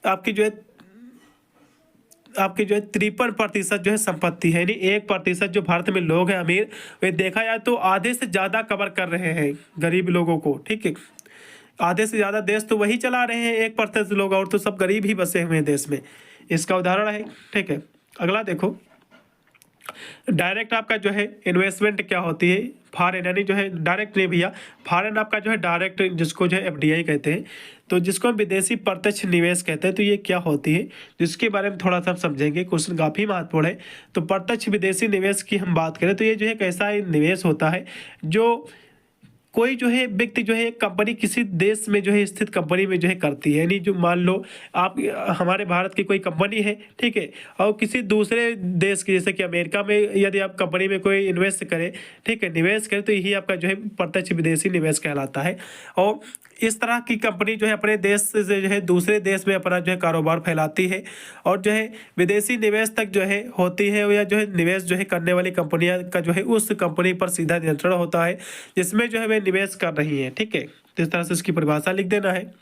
आपकी जो है 53% जो है संपत्ति है। यानी 1% जो भारत में लोग हैं अमीर, वे देखा जाए तो आधे से ज़्यादा कवर कर रहे हैं गरीब लोगों को। ठीक है। आधे से ज़्यादा देश तो वही चला रहे हैं 1% लोग, और तो सब गरीब ही बसे हुए हैं देश में, इसका उदाहरण है। ठीक है। अगला देखो, डायरेक्ट आपका जो है इन्वेस्टमेंट क्या होती है, फॉरेन, यानी जो है डायरेक्ट नहीं भैया, फॉरेन आपका जो है डायरेक्ट, जिसको जो है एफडीआई कहते हैं, तो जिसको हम विदेशी प्रत्यक्ष निवेश कहते हैं, तो ये क्या होती है, जिसके बारे में थोड़ा सा हम समझेंगे, क्वेश्चन काफ़ी महत्वपूर्ण है। तो प्रत्यक्ष विदेशी निवेश की हम बात करें तो ये जो है कैसा निवेश होता है, जो कोई जो है व्यक्ति जो है कंपनी किसी देश में जो है स्थित कंपनी में जो है करती है। यानी जो मान लो आप हमारे भारत की कोई कंपनी है, ठीक है, और किसी दूसरे देश की, जैसे कि अमेरिका में यदि आप कंपनी में कोई इन्वेस्ट करें, ठीक है, निवेश करें, तो यही आपका जो है प्रत्यक्ष विदेशी निवेश कहलाता है। और इस तरह की कंपनी जो है अपने देश से जो है दूसरे देश में अपना जो है कारोबार फैलाती है, और जो है विदेशी निवेश तक जो है होती है, या जो है निवेश जो है करने वाली कंपनियां का जो है उस कंपनी पर सीधा नियंत्रण होता है जिसमें जो है वे निवेश कर रही है। ठीक है। तो इस तरह से इसकी परिभाषा लिख देना है।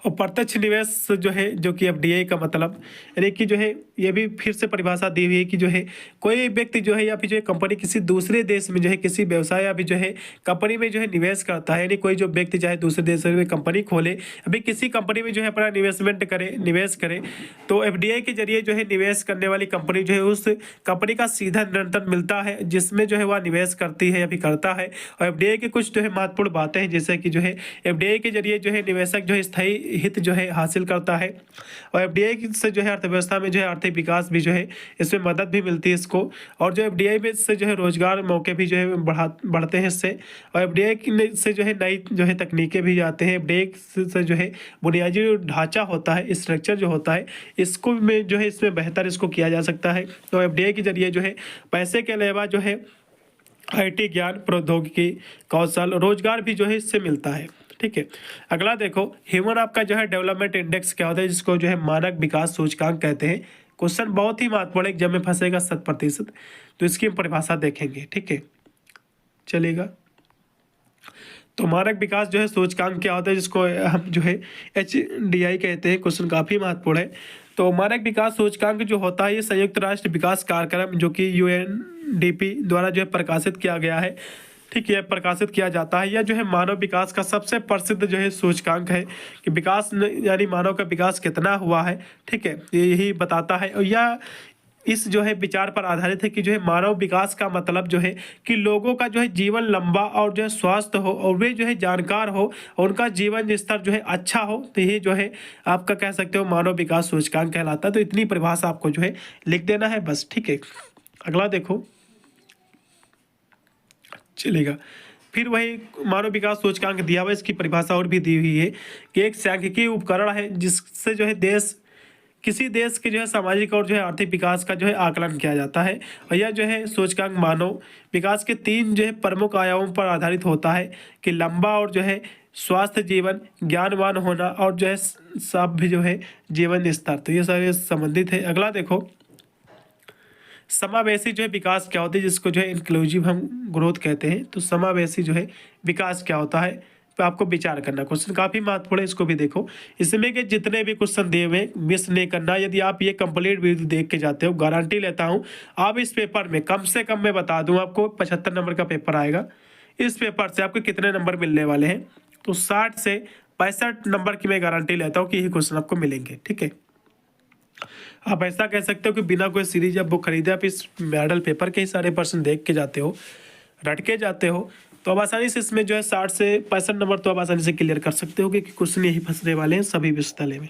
और प्रत्यक्ष निवेश जो है, जो कि एफडीआई का मतलब, यानी कि जो है ये भी फिर से परिभाषा दी हुई है कि जो है कोई व्यक्ति जो है या फिर जो है कंपनी किसी दूसरे देश में जो है किसी व्यवसाय या फिर जो है कंपनी में जो है निवेश करता है, यानी कोई जो व्यक्ति चाहे दूसरे देश में कंपनी खोले, अभी किसी कंपनी में जो है अपना निवेश करे, तो एफडीआई के जरिए जो है निवेश करने वाली कंपनी जो है उस कंपनी का सीधा नियंत्रण मिलता है जिसमें जो है वह निवेश करती है या फिर करता है। और एफडीआई की कुछ जो है महत्वपूर्ण बातें हैं, जैसे कि जो है एफडीआई के जरिए जो है निवेशक जो है स्थायी हित जो है हासिल करता है, और एफडीआई से जो है अर्थव्यवस्था में जो है आर्थिक विकास भी जो है इसमें मदद भी मिलती है इसको, और जो एफडीआई में से जो है रोजगार मौके भी जो है बढ़ते हैं इससे, और एफडीआई से जो है नई जो है तकनीकें भी आते हैं। एफडीआई से जो है बुनियादी जो ढांचा होता है, स्ट्रक्चर जो होता है, इसको में जो है इसमें बेहतर इसको किया जा सकता है। तो एफडीआई के जरिए जो है पैसे के अलावा जो है आईटी ज्ञान, प्रौद्योगिकी, कौशल, रोजगार भी जो है इससे मिलता है। ठीक है, अगला देखो, ह्यूमन आपका जो है डेवलपमेंट इंडेक्स क्या होता है, जिसको जो है मानक विकास सूचकांक कहते हैं। क्वेश्चन बहुत ही महत्वपूर्ण, एग्जाम में फंसेगा 100%, तो इसकी हम परिभाषा देखेंगे। ठीक है, चलेगा। तो मानक विकास जो है सूचकांक क्या होता है, जिसको हम जो है HDI कहते हैं। क्वेश्चन काफी महत्वपूर्ण है। तो मानक विकास सूचकांक जो होता है ये संयुक्त राष्ट्र विकास कार्यक्रम जो कि UNDP द्वारा जो है प्रकाशित किया गया है। ठीक है, प्रकाशित किया जाता है। यह जो है मानव विकास का सबसे प्रसिद्ध जो है सूचकांक है कि विकास यानी मानव का विकास कितना हुआ है। ठीक है, ये यही बताता है, और यह इस जो है विचार पर आधारित है कि जो है मानव विकास का मतलब जो है कि लोगों का जो है जीवन लंबा और जो है स्वस्थ हो, और वे जो है जानकार हो, और उनका जीवन स्तर जो है अच्छा हो। तो ये जो है आपका कह सकते हो मानव विकास सूचकांक कहलाता है। तो इतनी परिभाषा आपको जो है लिख देना है बस। ठीक है, अगला देखो, चलेगा। फिर वही मानव विकास सूचकांक दिया हुआ, इसकी परिभाषा और भी दी हुई है कि एक सांख्यिकीय उपकरण है जिससे जो है किसी देश के जो है सामाजिक और जो है आर्थिक विकास का जो है आकलन किया जाता है। और यह जो है सूचकांक मानव विकास के 3 जो है प्रमुख आयामों पर आधारित होता है कि लंबा और जो है स्वास्थ्य जीवन, ज्ञानवान होना, और जो है सब भी जो है जीवन स्तर। तो ये सारे संबंधित है। अगला देखो, समावेशी जो है विकास क्या होती है, जिसको जो है इंक्लूसिव हम ग्रोथ कहते हैं। तो समावेशी जो है विकास क्या होता है, तो आपको विचार करना। क्वेश्चन काफी महत्वपूर्ण है, इसको भी देखो। इसमें के जितने भी क्वेश्चन दिए हुए मिस नहीं करना। यदि आप ये कंप्लीट वीडियो देख के जाते हो, गारंटी लेता हूँ आप इस पेपर में कम से कम, मैं बता दूं आपको 75 नंबर का पेपर आएगा। इस पेपर से आपको कितने नंबर मिलने वाले हैं, तो 60 से 65 नंबर की मैं गारंटी लेता हूँ कि यही क्वेश्चन आपको मिलेंगे। ठीक है, आप ऐसा कह सकते हो कि बिना कोई सीरीज या बुक खरीदे आप इस मॉडल पेपर के ही सारे प्रश्न देख के जाते हो, रट के जाते हो, तो अब आसानी से इसमें जो है 60 से 65 नंबर तो आप आसानी से क्लियर कर सकते हो कि क्वेश्चन यही फंसने वाले हैं सभी विश्वविद्यालय में।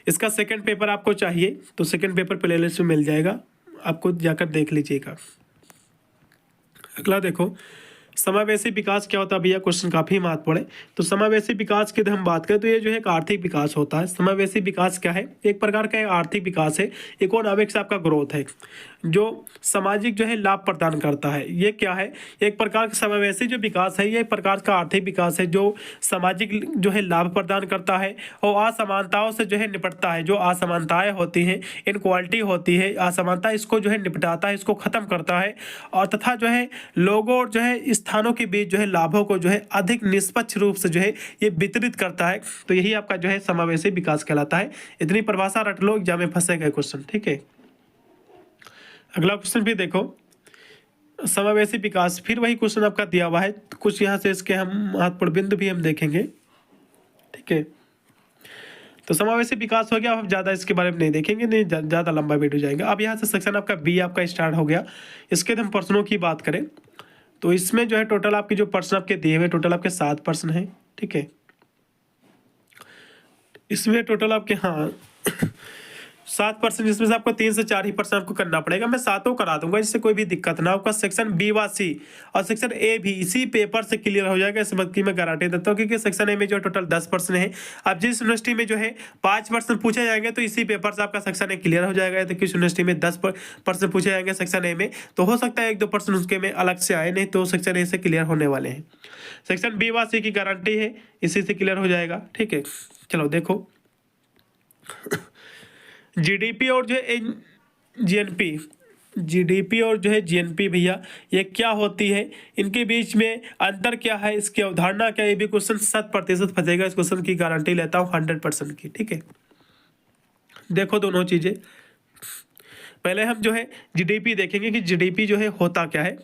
इसका सेकंड पेपर आपको चाहिए तो सेकंड पेपर प्लेलिस्ट में मिल जाएगा, आपको जाकर देख लीजिएगा। अगला देखो, समावेशी विकास क्या होता है भैया, क्वेश्चन काफी महत्वपूर्ण है। तो समावेशी विकास की हम बात करें तो ये जो है एक आर्थिक विकास होता है। समावेशी विकास क्या है, एक प्रकार का आर्थिक विकास है। इकोनॉमिक्स आपका ग्रोथ है जो सामाजिक जो है लाभ प्रदान करता है। ये क्या है, एक प्रकार का समावेशी जो विकास है, ये एक प्रकार का आर्थिक विकास है जो सामाजिक जो है लाभ प्रदान करता है और असमानताओं से जो है निपटता है। जो असमानताएं होती हैं, इनक्वालिटी होती है, असमानता, इसको जो है निपटाता है, इसको खत्म करता है, और तथा जो है लोगों और जो है स्थानों के बीच जो है लाभों को जो है अधिक निष्पक्ष रूप से जो है ये वितरित करता है। तो यही आपका जो है समावेशी विकास कहलाता है। इतनी परिभाषा रट लो, एग्जाम में फंसे गए क्वेश्चन। ठीक है, अगला क्वेश्चन भी देखो, समावेशी विकास, फिर वही क्वेश्चन आपका दिया हुआ है। कुछ यहाँ से इसके हम महत्वपूर्ण बिंदु भी हम देखेंगे। ठीक है, तो समावेशी विकास हो गया। अब ज़्यादा इसके बारे में नहीं देखेंगे, नहीं ज़्यादा लंबा वीडियो जाएगा। अब यहाँ से सेक्शन आपका बी आपका स्टार्ट हो गया। इसके हम प्रश्नों की बात करें तो इसमें जो है टोटल आपके जो प्रश्न आपके दिए हुए टोटल आपके 7 प्रश्न हैं। ठीक है, इसमें टोटल आपके 7%, जिसमें से आपको 3 से 4 ही प्रश्न आपको करना पड़ेगा। मैं 7 करा दूंगा, इससे कोई भी दिक्कत ना। आपका सेक्शन बी व सी और सेक्शन ए भी इसी पेपर से क्लियर हो जाएगा, इस बात की मैं गारंटी देता हूँ। क्योंकि सेक्शन ए में जो टोटल 10 प्रश्न है, अब जिस यूनिवर्सिटी में जो है 5 प्रश्न पूछे जाएंगे तो इसी पेपर से आपका सेक्शन ए क्लियर हो जाएगा। तो किस यूनिवर्सिटी में 10 प्रश्न पूछे जाएंगे सेक्शन ए में, तो हो सकता है 1-2 प्रश्न उसके में अलग से आए, नहीं तो सेक्शन ए से क्लियर होने वाले हैं। सेक्शन बी व सी की गारंटी है, इसी से क्लियर हो जाएगा। ठीक है, चलो देखो, जीडीपी और जो जीएनपी जीडीपी और जो है जीएनपी भैया ये क्या होती है, इनके बीच में अंतर क्या है, इसकी अवधारणा क्या है, ये भी क्वेश्चन 100% फंसेगा। इस क्वेश्चन की गारंटी लेता हूँ 100% की। ठीक है, देखो दोनों चीज़ें। पहले हम जो है जीडीपी देखेंगे कि जीडीपी जो है होता क्या है।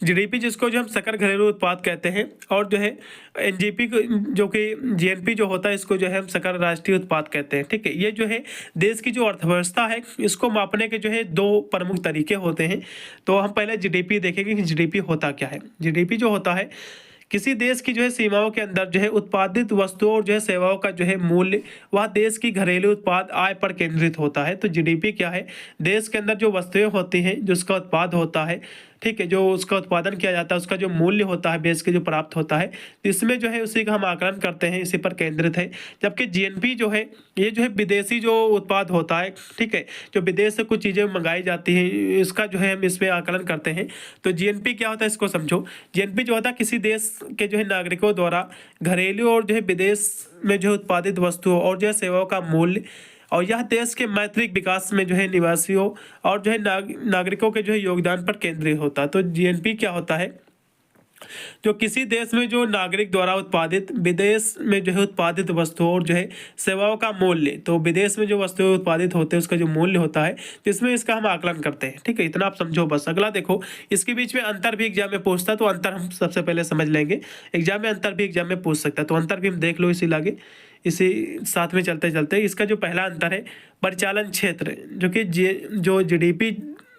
जीडीपी जिसको जो हम सकल घरेलू उत्पाद कहते हैं, और जो है एनजीपी जो कि जीएनपी जो होता है, इसको जो है हम सकल राष्ट्रीय उत्पाद कहते हैं। ठीक है, ये जो है देश की जो अर्थव्यवस्था है, इसको मापने के जो है दो प्रमुख तरीके होते हैं। तो हम पहले जीडीपी देखेंगे कि जीडीपी होता क्या है। जीडीपी जो होता है, किसी देश की जो है सीमाओं के अंदर जो है उत्पादित वस्तुओं और जो है सेवाओं का जो है मूल्य, वह देश की घरेलू उत्पाद आय पर केंद्रित होता है। तो जीडीपी क्या है, देश के अंदर जो वस्तुएं होती हैं, जो उसका उत्पाद होता है, ठीक है, जो उसका उत्पादन किया जाता है, उसका जो मूल्य होता है बेच के जो प्राप्त होता है, तो इसमें जो है उसी का हम आकलन करते हैं, इसी पर केंद्रित है। जबकि जीएनपी जो है, ये जो है विदेशी जो उत्पाद होता है, ठीक है, जो विदेश से कुछ चीज़ें मंगाई जाती हैं, इसका जो है हम इसमें आकलन करते हैं। तो जीएनपी क्या होता है, इसको समझो। जीएनपी जो होता है, किसी देश के जो है नागरिकों द्वारा घरेलू और जो है विदेश में जो उत्पादित वस्तुओं और जो है सेवाओं का मूल्य, और यह देश के मैत्रिक विकास में जो है निवासियों और जो है नागरिकों के जो है योगदान पर केंद्रित होता है। तो जीएनपी क्या होता है, जो किसी देश में जो नागरिक द्वारा उत्पादित विदेश में जो है उत्पादित वस्तुओं और जो है सेवाओं का मूल्य, तो विदेश में जो वस्तुएं उत्पादित होते हैं उसका जो मूल्य होता है, जिसमें इसका हम आकलन करते हैं। ठीक है, इतना आप समझो बस। अगला देखो, इसके बीच में अंतर भी एग्जाम में पूछता है, तो अंतर हम सबसे पहले समझ लेंगे। एग्जाम में अंतर भी एग्जाम में पूछ सकता है, तो अंतर भी हम देख लो इसी लागे, इसी साथ में चलते चलते। इसका जो पहला अंतर है परिचालन क्षेत्र, जो कि जो जीडीपी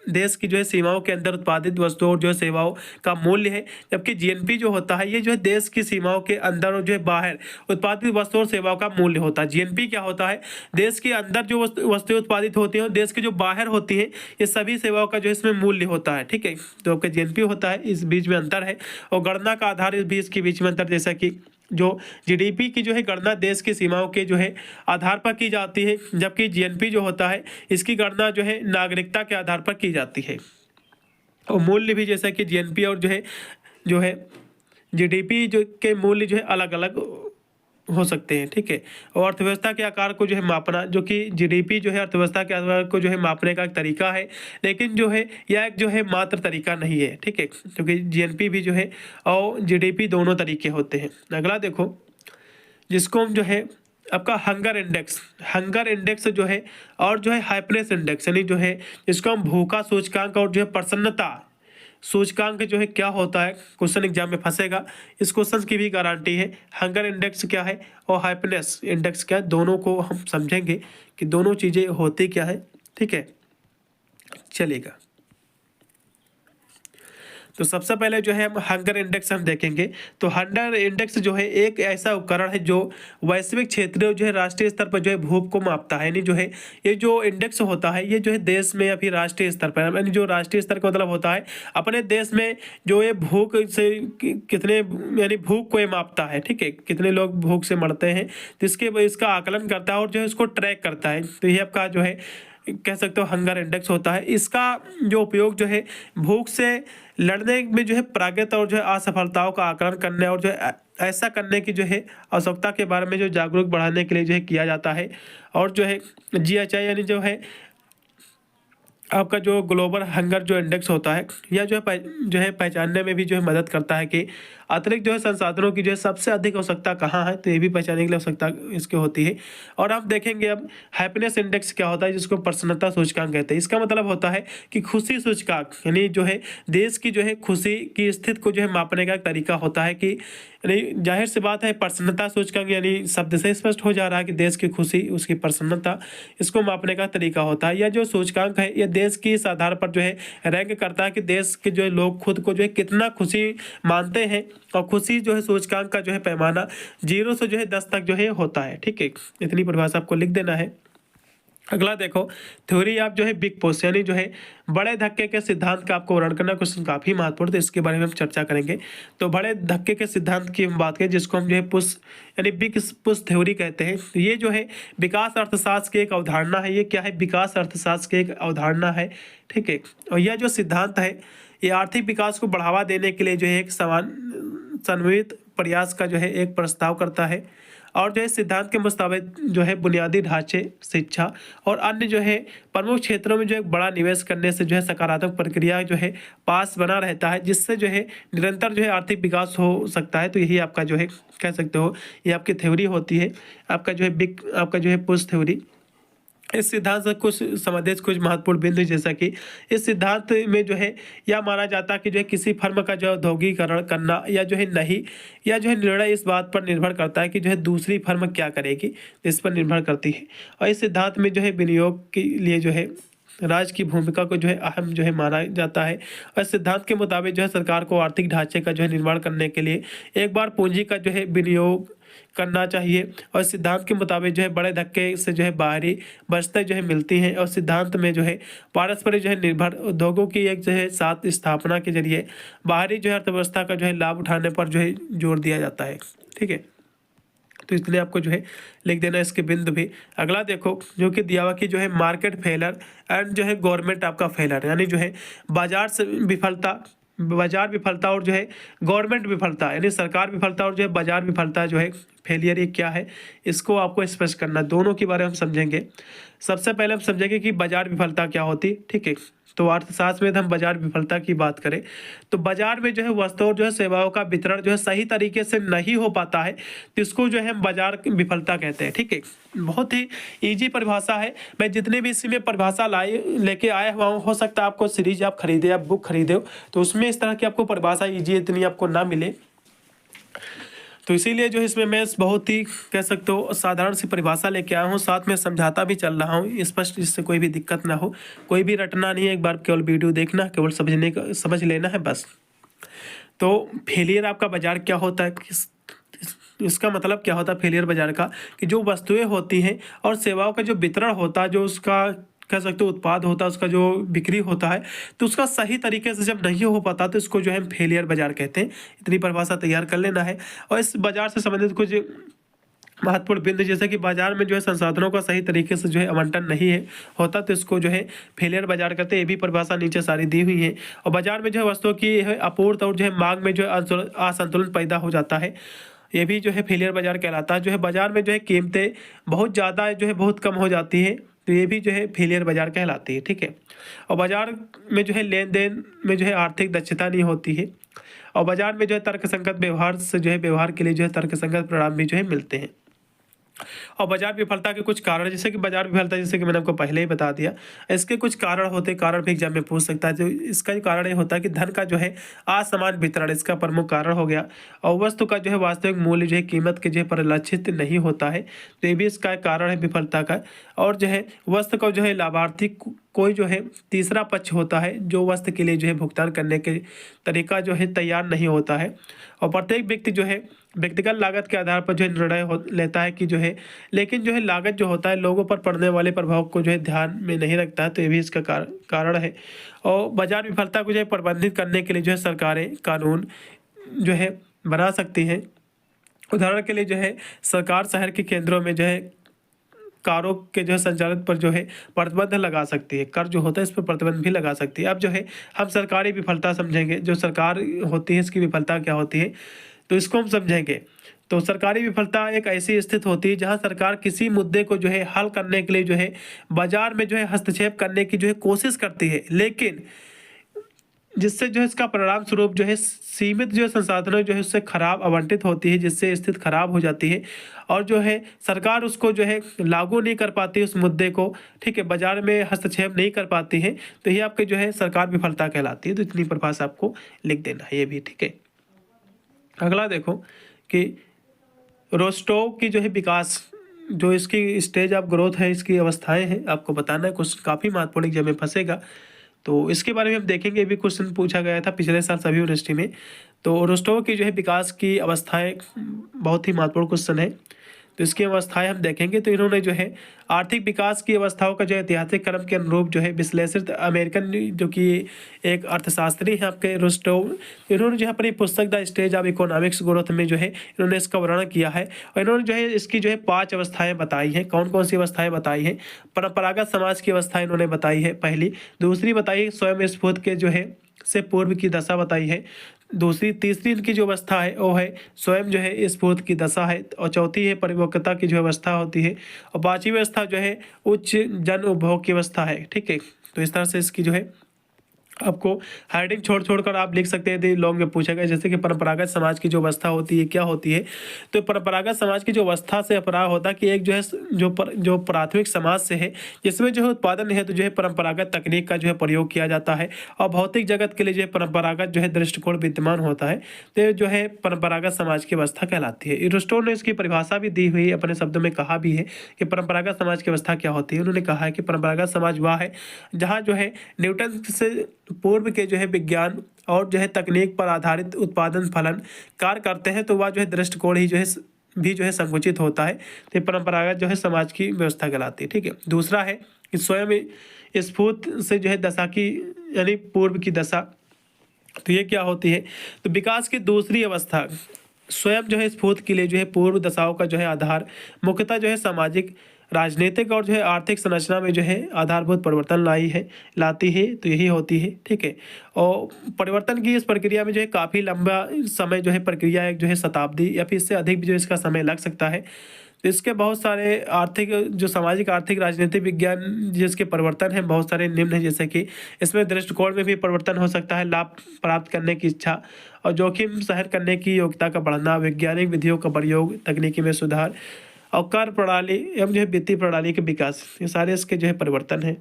देश की जो है सीमाओं के अंदर उत्पादित वस्तुओं और जो है सेवाओं का मूल्य है, जबकि जीएनपी जो होता है, ये जो है देश की सीमाओं के अंदर और जो है बाहर उत्पादित वस्तुओं और सेवाओं का मूल्य होता है। जीएनपी क्या होता है, देश के अंदर जो वस्तुएं उत्पादित होती हैं, देश के जो बाहर होती हैं, ये सभी सेवाओं का जो इसमें मूल्य होता है। ठीक है, तो आपका जीएनपी होता है, इस बीच में अंतर है। और गणना का आधार भी इसके बीच में अंतर, जैसा कि जो जीडीपी की जो है गणना देश की सीमाओं के जो है आधार पर की जाती है, जबकि जीएनपी जो होता है इसकी गणना जो है नागरिकता के आधार पर की जाती है। और मूल्य भी जैसा कि जीएनपी और जो है जीडीपी जो के मूल्य जो है अलग अलग हो सकते हैं। ठीक है, और अर्थव्यवस्था के आकार को जो है मापना, जो कि जीडीपी जो है अर्थव्यवस्था के आकार को जो है मापने का एक तरीका है, लेकिन जो है यह एक जो है मात्र तरीका नहीं है। ठीक है, क्योंकि जीएनपी भी जो है और जीडीपी दोनों तरीके होते हैं। अगला देखो, जिसको हम जो है आपका हंगर इंडेक्स जो है, और जो है हैप्पीनेस इंडेक्स, यानी जो है जिसको हम भूखा सूचकांक और जो है प्रसन्नता सूचकांक जो है क्या होता है, क्वेश्चन एग्जाम में फंसेगा। इस क्वेश्चन की भी गारंटी है। हंगर इंडेक्स क्या है और हैप्पीनेस इंडेक्स क्या है, दोनों को हम समझेंगे कि दोनों चीज़ें होती क्या है। ठीक है, चलेगा। तो सबसे पहले जो है हम हंगर इंडेक्स हम देखेंगे। तो हंगर इंडेक्स जो है एक ऐसा उपकरण है जो वैश्विक क्षेत्रीय जो है राष्ट्रीय स्तर पर जो है भूख को मापता है। यानी जो है ये जो इंडेक्स होता है, ये जो है देश में या फिर राष्ट्रीय स्तर पर, यानी जो राष्ट्रीय स्तर का मतलब होता है अपने देश में जो ये भूख से कितने, यानी भूख को ये मापता है। ठीक है, कितने लोग भूख से मरते हैं, जिसके इसका आकलन करता है और जो है उसको ट्रैक करता है। तो ये आपका जो है कह सकते हो हंगर इंडेक्स होता है। इसका जो उपयोग जो है भूख से लड़ने में जो है प्रगति और जो है असफलताओं का आकलन करने और जो है ऐसा करने की जो है आवश्यकता के बारे में जो जागरूक बढ़ाने के लिए जो है किया जाता है। और जो है जीएचआई यानी जो है आपका जो ग्लोबल हंगर जो इंडेक्स होता है, यह जो है पहचानने में भी जो है मदद करता है कि अतिरिक्त जो है संसाधनों की जो है सबसे अधिक आवश्यकता कहाँ है, तो ये भी पहचानने के लिए आवश्यकता इसकी होती है। और हम देखेंगे अब हैप्पीनेस इंडेक्स क्या होता है, जिसको प्रसन्नता सूचकांक कहते हैं। इसका मतलब होता है कि खुशी सूचकांक, यानी जो है देश की जो है खुशी की स्थिति को जो है मापने का एक तरीका होता है। कि यानी जाहिर सी बात है प्रसन्नता सूचकांक, यानी शब्द से स्पष्ट हो जा रहा है कि देश की खुशी, उसकी प्रसन्नता, इसको मापने का तरीका होता है। यह जो सूचकांक है, यह देश की इस आधार पर जो है रैंक करता है कि देश के जो है लोग खुद को जो है कितना खुशी मानते हैं। और खुशी जो है सूचकांक का जो है पैमाना 0 से जो है 10 तक जो है होता है। ठीक है, इतनी परिभाषा आपको लिख देना है। अगला देखो, थ्योरी ऑफ जो है बिग पुश, यानी जो है बड़े धक्के के सिद्धांत का आपको वर्णन करना, क्वेश्चन काफी महत्वपूर्ण, तो इसके बारे में हम चर्चा करेंगे। तो बड़े धक्के के सिद्धांत की हम बात करें, जिसको हम जो है पुश यानी बिग पुश थ्योरी कहते हैं। तो ये जो है विकास अर्थशास्त्र की एक अवधारणा है। ये क्या है, विकास अर्थशास्त्र की एक अवधारणा है। ठीक है, और यह जो सिद्धांत है, ये आर्थिक विकास को बढ़ावा देने के लिए जो है एक समन्वित प्रयास का जो है एक प्रस्ताव करता है। और जो है सिद्धांत के मुताबिक जो है बुनियादी ढांचे, शिक्षा और अन्य जो है प्रमुख क्षेत्रों में जो है बड़ा निवेश करने से जो है सकारात्मक प्रक्रिया जो है पास बना रहता है, जिससे जो है निरंतर जो है आर्थिक विकास हो सकता है। तो यही आपका जो है कह सकते हो ये आपकी थ्योरी होती है, आपका जो है आपका जो है पुश थ्योरी। इस सिद्धांत से कुछ संबंधित कुछ महत्वपूर्ण बिंदु, जैसा कि इस सिद्धांत में जो है यह माना जाता है कि जो है किसी फर्म का जो है औद्योगिकरण करना या जो है नहीं, या जो है निर्णय इस बात पर निर्भर करता है कि जो है दूसरी फर्म क्या करेगी, इस पर निर्भर करती है। और इस सिद्धांत में जो है विनियोग के लिए जो है राज्य की भूमिका को जो है अहम जो है माना जाता है। और इस सिद्धांत के मुताबिक जो है सरकार को आर्थिक ढांचे का जो है निर्माण करने के लिए एक बार पूंजी का जो है विनियोग करना चाहिए। और सिद्धांत के मुताबिक जो है बड़े धक्के से जो है बाहरी बचतें जो है मिलती हैं। और सिद्धांत में जो है पारस्परिक जो है निर्भर उद्योगों की एक जो है साथ स्थापना के जरिए बाहरी जो है अर्थव्यवस्था का जो है लाभ उठाने पर जो है जोर दिया जाता है। ठीक है, तो इसलिए आपको जो है लिख देना इसके बिंदु भी। अगला देखो जो कि दिया हुआ कि जो है मार्केट फेलर एंड जो है गवर्नमेंट आपका फेलर, यानी जो है बाजार विफलता और जो है गवर्नमेंट विफलता, यानी सरकार विफलता और जो है बाजार विफलता जो है फेलियर, ये क्या है, इसको आपको स्पष्ट करना। दोनों के बारे में हम समझेंगे। सबसे पहले हम समझेंगे कि बाजार विफलता क्या होती। ठीक है, तो अर्थशास्त्र में हम बाजार विफलता की बात करें तो बाजार में जो है वस्तुओं और जो है सेवाओं का वितरण जो है सही तरीके से नहीं हो पाता है, तो इसको जो है हम बाजार विफलता कहते हैं। ठीक है, बहुत ही इजी परिभाषा है। मैं जितने भी इसमें परिभाषा लेके आया हुआ हूँ, हो सकता है आपको सीरीज आप खरीदे, आप बुक खरीदे हो तो उसमें इस तरह की आपको परिभाषा इजी इतनी आपको ना मिले, तो इसीलिए जो इसमें मैं बहुत ही कह सकते हो साधारण सी परिभाषा लेके आया हूँ, साथ में समझाता भी चल रहा हूँ स्पष्ट, जिससे कोई भी दिक्कत ना हो। कोई भी रटना नहीं है, एक बार केवल वीडियो देखना, केवल समझ लेना है बस। तो फेलियर आपका बाजार क्या होता है, इसका मतलब क्या होता है फेलियर बाजार का, कि जो वस्तुएं होती हैं और सेवाओं का जो वितरण होता है, जो उसका कह सकते हो उत्पाद होता है, उसका जो बिक्री होता है, तो उसका सही तरीके से जब नहीं हो पाता तो इसको जो है फेलियर बाजार कहते हैं। इतनी परिभाषा तैयार कर लेना है। और इस बाजार से संबंधित कुछ महत्वपूर्ण बिंदु, जैसे कि बाजार में जो है संसाधनों का सही तरीके से जो है आवंटन नहीं है होता, तो इसको जो है फेलियर बाजार कहते हैं। ये भी परिभाषा नीचे सारी दी हुई है। और बाजार में जो है वस्तुओं की आपूर्ति और जो है मांग में जो है असंतुलन पैदा हो जाता है, ये भी जो है फेलियर बाजार कहलाता है। जो है बाजार में जो है कीमतें बहुत ज़्यादा जो है बहुत कम हो जाती है, तो ये भी जो है फेलियर बाजार कहलाती है। ठीक है, और बाजार में जो है लेन देन में जो है आर्थिक दक्षता नहीं होती है, और बाजार में जो है तर्कसंगत व्यवहार से जो है व्यवहार के लिए जो है तर्कसंगत परिणाम भी जो है मिलते हैं। और बाजार विफलता के कुछ कारण, जैसे कि बाजार विफलता, जैसे कि मैंने आपको पहले ही बता दिया, इसके कुछ कारण होते हैं, कारण भी एग्जाम में पूछ सकता है। जो इसका कारण ये होता है कि धन का जो है असमान वितरण इसका प्रमुख कारण हो गया, और वस्तु का जो है वास्तविक मूल्य जो है कीमत के जो है परिलक्षित नहीं होता है, तो ये भी इसका कारण है विफलता का। और जो है वस्तु का जो है लाभार्थी कोई जो है तीसरा पक्ष होता है, जो वस्तु के लिए जो है भुगतान करने के तरीका जो है तैयार नहीं होता है, और प्रत्येक व्यक्ति जो है व्यक्तिगत लागत के आधार पर जो है निर्णय लेता है कि जो है, लेकिन जो है लागत जो होता है लोगों पर पड़ने वाले प्रभाव को जो है ध्यान में नहीं रखता है, तो ये भी इसका कारण है। और बाजार विफलता को जो है प्रबंधित करने के लिए जो है सरकारें कानून जो है बना सकती हैं। उदाहरण के लिए जो है सरकार शहर के केंद्रों में जो है कारों के जो है संचालन पर जो है प्रतिबंध लगा सकती है, कर जो होता है इस पर प्रतिबंध भी लगा सकती है। अब जो है हम सरकारी विफलता समझेंगे, जो सरकार होती है इसकी विफलता क्या होती है, तो इसको हम समझेंगे। तो सरकारी विफलता एक ऐसी स्थिति होती है जहां सरकार किसी मुद्दे को जो है हल करने के लिए जो है बाजार में जो है हस्तक्षेप करने की जो है कोशिश करती है, लेकिन जिससे जो है इसका परिणाम स्वरूप जो है सीमित जो है संसाधनों जो है उससे खराब आवंटित होती है, जिससे स्थिति खराब हो जाती है, और जो है सरकार उसको जो है लागू नहीं कर पाती उस मुद्दे को। ठीक है, बाजार में हस्तक्षेप नहीं कर पाती है, तो ये आपके जो है सरकार विफलता कहलाती है। तो इतनी परिभाषा आपको लिख देना है ये भी। ठीक है, अगला देखो कि रोस्टोव की जो है विकास, जो इसकी स्टेज ऑफ ग्रोथ है, इसकी अवस्थाएं हैं, आपको बताना है। क्वेश्चन काफ़ी महत्वपूर्ण एग्जाम में फंसेगा, तो इसके बारे में हम देखेंगे। भी क्वेश्चन पूछा गया था पिछले साल सभी यूनिवर्सिटी में। तो रोस्टोव की जो है विकास की अवस्थाएं बहुत ही महत्वपूर्ण क्वेश्चन है, तो इसकी अवस्थाएं हम देखेंगे। तो इन्होंने जो है आर्थिक विकास की अवस्थाओं का जो ऐतिहासिक क्रम के अनुरूप जो है विश्लेषित अमेरिकन जो कि एक अर्थशास्त्री हैं आपके रोस्टोव, इन्होंने जो है अपनी पुस्तक the stage of economics growth में जो है इन्होंने इसका वर्णन किया है, और इन्होंने जो है इसकी जो है 5 अवस्थाएं बताई हैं। कौन कौन सी अवस्थाएं बताई हैं? परंपरागत समाज की अवस्था इन्होंने बताई है पहली, दूसरी बताई स्वयं स्फूर्त के जो है से पूर्व की दशा बताई है, दूसरी तीसरी इनकी जो अवस्था है वो है स्वयं जो है स्फूर्त की दशा है, और चौथी है परिपक्वता की जो अवस्था होती है, और पांचवी अवस्था जो है उच्च जन उपभोग की अवस्था है। ठीक है, तो इस तरह से इसकी जो है आपको हेडिंग छोड़ आप लिख सकते हैं। यदि लॉन्ग में पूछा गया जैसे कि परंपरागत समाज की जो अवस्था होती है क्या होती है, तो परंपरागत समाज की जो अवस्था से अपराध होता है कि एक जो है जो प्राथमिक समाज से है, जिसमें जो है उत्पादन है तो जो है परंपरागत तकनीक का जो है प्रयोग किया जाता है, और भौतिक जगत के लिए जो है परंपरागत जो है दृष्टिकोण विद्यमान होता है, तो जो है परंपरागत समाज की अवस्था कहलाती है। एरिस्टो ने इसकी परिभाषा भी दी हुई है, अपने शब्दों में कहा भी है कि परंपरागत समाज की अवस्था क्या होती है। उन्होंने कहा है कि परंपरागत समाज वह है जहाँ जो है न्यूटन से पूर्व के जो है विज्ञान और जो है तकनीक पर आधारित उत्पादन फलन कार्य करते हैं, तो वह जो है दृष्टिकोण ही जो है भी जो है संकुचित होता है, तो परंपरागत जो है समाज की व्यवस्था कहलाती है। ठीक है, दूसरा है कि स्वयं स्फूर्त से जो है दशा की यानी पूर्व की दशा, तो ये क्या होती है, तो विकास की दूसरी अवस्था स्वयं जो है स्फूर्त के लिए जो है पूर्व दशाओं का जो है आधार मुख्यतः जो है सामाजिक राजनीतिक और जो है आर्थिक संरचना में जो है आधारभूत परिवर्तन लाती है, तो यही होती है। ठीक है, और परिवर्तन की इस प्रक्रिया में जो है काफ़ी लंबा समय जो है प्रक्रिया एक जो है शताब्दी या फिर इससे अधिक भी जो इसका समय लग सकता है। तो इसके बहुत सारे आर्थिक जो सामाजिक आर्थिक राजनीतिक विज्ञान जिसके परिवर्तन हैं बहुत सारे निम्न हैं, जैसे कि इसमें दृष्टिकोण में भी परिवर्तन हो सकता है, लाभ प्राप्त करने की इच्छा और जोखिम सहन करने की योग्यता का बढ़ना, वैज्ञानिक विधियों का प्रयोग, तकनीकी में सुधार और कार्य प्रणाली एवं जो है वित्तीय प्रणाली के विकास, ये सारे इसके जो है परिवर्तन है।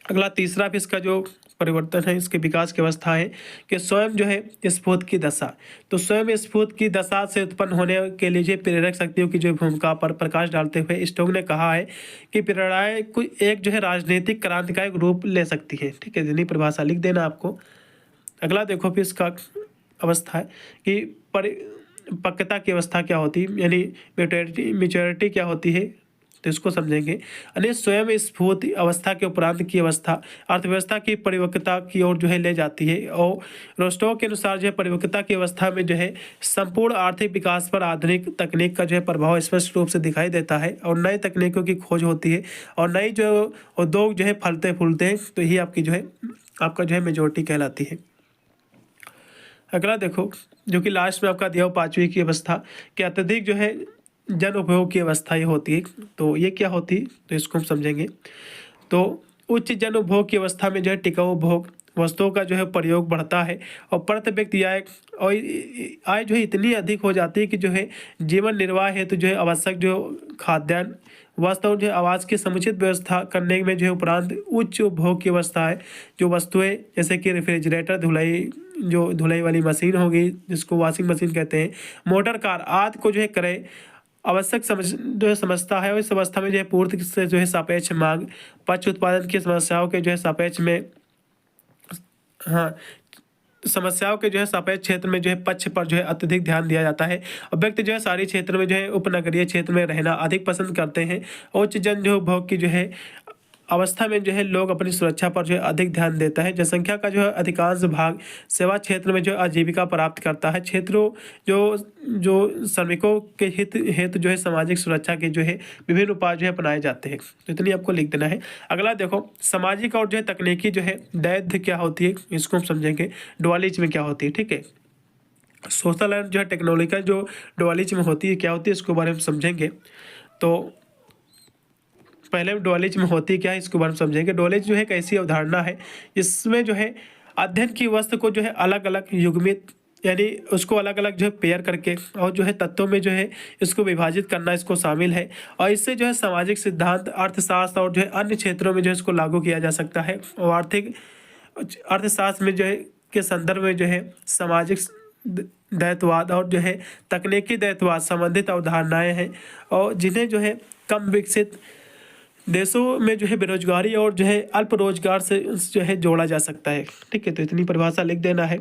अगला तीसरा भी इसका जो परिवर्तन है इसके विकास की अवस्था है कि स्वयं जो है स्फूर्त की दशा, तो स्वयं स्फूर्त की दशा से उत्पन्न होने के लिए जो प्रेरक शक्तियों की जो भूमिका पर प्रकाश डालते हुए स्टोक ने कहा है कि प्रेरणाएं कोई एक जो है राजनीतिक क्रांतिकारी रूप ले सकती है। ठीक है, जितनी परिभाषा लिख देना आपको। अगला देखो फिर इसका अवस्था है कि परिपक्वता की अवस्था क्या होती है, यानी मेच्योरिटी क्या होती है, तो इसको समझेंगे। यानी स्वयं स्फूर्त अवस्था के उपरांत की अवस्था अर्थव्यवस्था की परिपक्वता की ओर जो है ले जाती है, और रोस्टो के अनुसार जो है परिपक्वता की अवस्था में जो है संपूर्ण आर्थिक विकास पर आधुनिक तकनीक का जो है प्रभाव स्पष्ट रूप से दिखाई देता है, और नई तकनीकों की खोज होती है और नई जो उद्योग जो है फलते फूलते हैं, तो यही आपकी जो है आपका जो है मेजोरिटी कहलाती है। अगला देखो जो कि लास्ट में आपका दिया हो पांचवी की अवस्था कि अत्यधिक जो है जन उपयोग की अवस्था ये होती है, तो ये क्या होती है, तो इसको हम समझेंगे। तो उच्च जन उपभोग की अवस्था में जो है टिकाऊ उपभोग वस्तुओं का जो है प्रयोग बढ़ता है, और प्रति व्यक्ति आय जो है इतनी अधिक हो जाती है कि जो है जीवन निर्वाह हेतु जो है आवश्यक जो खाद्यान्न वस्तु और जो है आवास की समुचित व्यवस्था करने में जो है उपरांत उच्च उपभोग की अवस्था है, जो वस्तुएं जैसे कि रेफ्रिजरेटर, धुलाई वाली मशीन होगी जिसको वॉशिंग मशीन कहते हैं, मोटर कार आदि को जो है क्रय आवश्यक जो है समझता है, और इस अवस्था में जो है पूर्ति से जो है सापेक्ष मांग पक्ष उत्पादन की समस्याओं के जो है सापेक्ष में समस्याओं के जो है सापेक्ष क्षेत्र में जो है पक्ष पर जो है अत्यधिक ध्यान दिया जाता है, और व्यक्ति जो है शहरी क्षेत्र में जो है उपनगरीय क्षेत्र में रहना अधिक पसंद करते हैं। उच्च जन जो उपभोग की जो है अवस्था में जो है लोग अपनी सुरक्षा पर जो है अधिक ध्यान देता है। जनसंख्या का जो है अधिकांश भाग सेवा क्षेत्र में जो आजीविका प्राप्त करता है। क्षेत्रों जो श्रमिकों के हित हेतु जो है सामाजिक सुरक्षा के जो है विभिन्न उपाय जो है अपनाए जाते हैं, तो इतनी आपको लिख देना है। अगला देखो सामाजिक और जो है तकनीकी जो है दैर्ध्य क्या होती है, इसको हम समझेंगे। डुअलिज्म में क्या होती है, ठीक है। सोशल एंड जो है टेक्नोलॉजिकल जो डुअलिज्म होती है क्या होती है, इसके बारे में समझेंगे। तो पहले डुअलिज्म होती क्या है इसके बारे में समझेंगे। डुअलिज्म जो है एक ऐसी अवधारणा है जिसमें जो है अध्ययन की वस्तु को जो है अलग अलग युग्मित यानी उसको अलग अलग जो है पेयर करके और जो है तत्वों में जो है इसको विभाजित करना इसको शामिल है, और इससे जो है सामाजिक सिद्धांत अर्थशास्त्र और जो है अन्य क्षेत्रों में जो है इसको लागू किया जा सकता है। और आर्थिक अर्थशास्त्र में जो है के संदर्भ में जो है सामाजिक दायित्ववाद और जो है तकनीकी दायित्ववाद संबंधित अवधारणाएं हैं, और जिन्हें जो है कम विकसित देशों में जो है बेरोजगारी और जो है अल्प रोजगार से जो है जोड़ा जा सकता है। ठीक है, तो इतनी परिभाषा लिख देना है।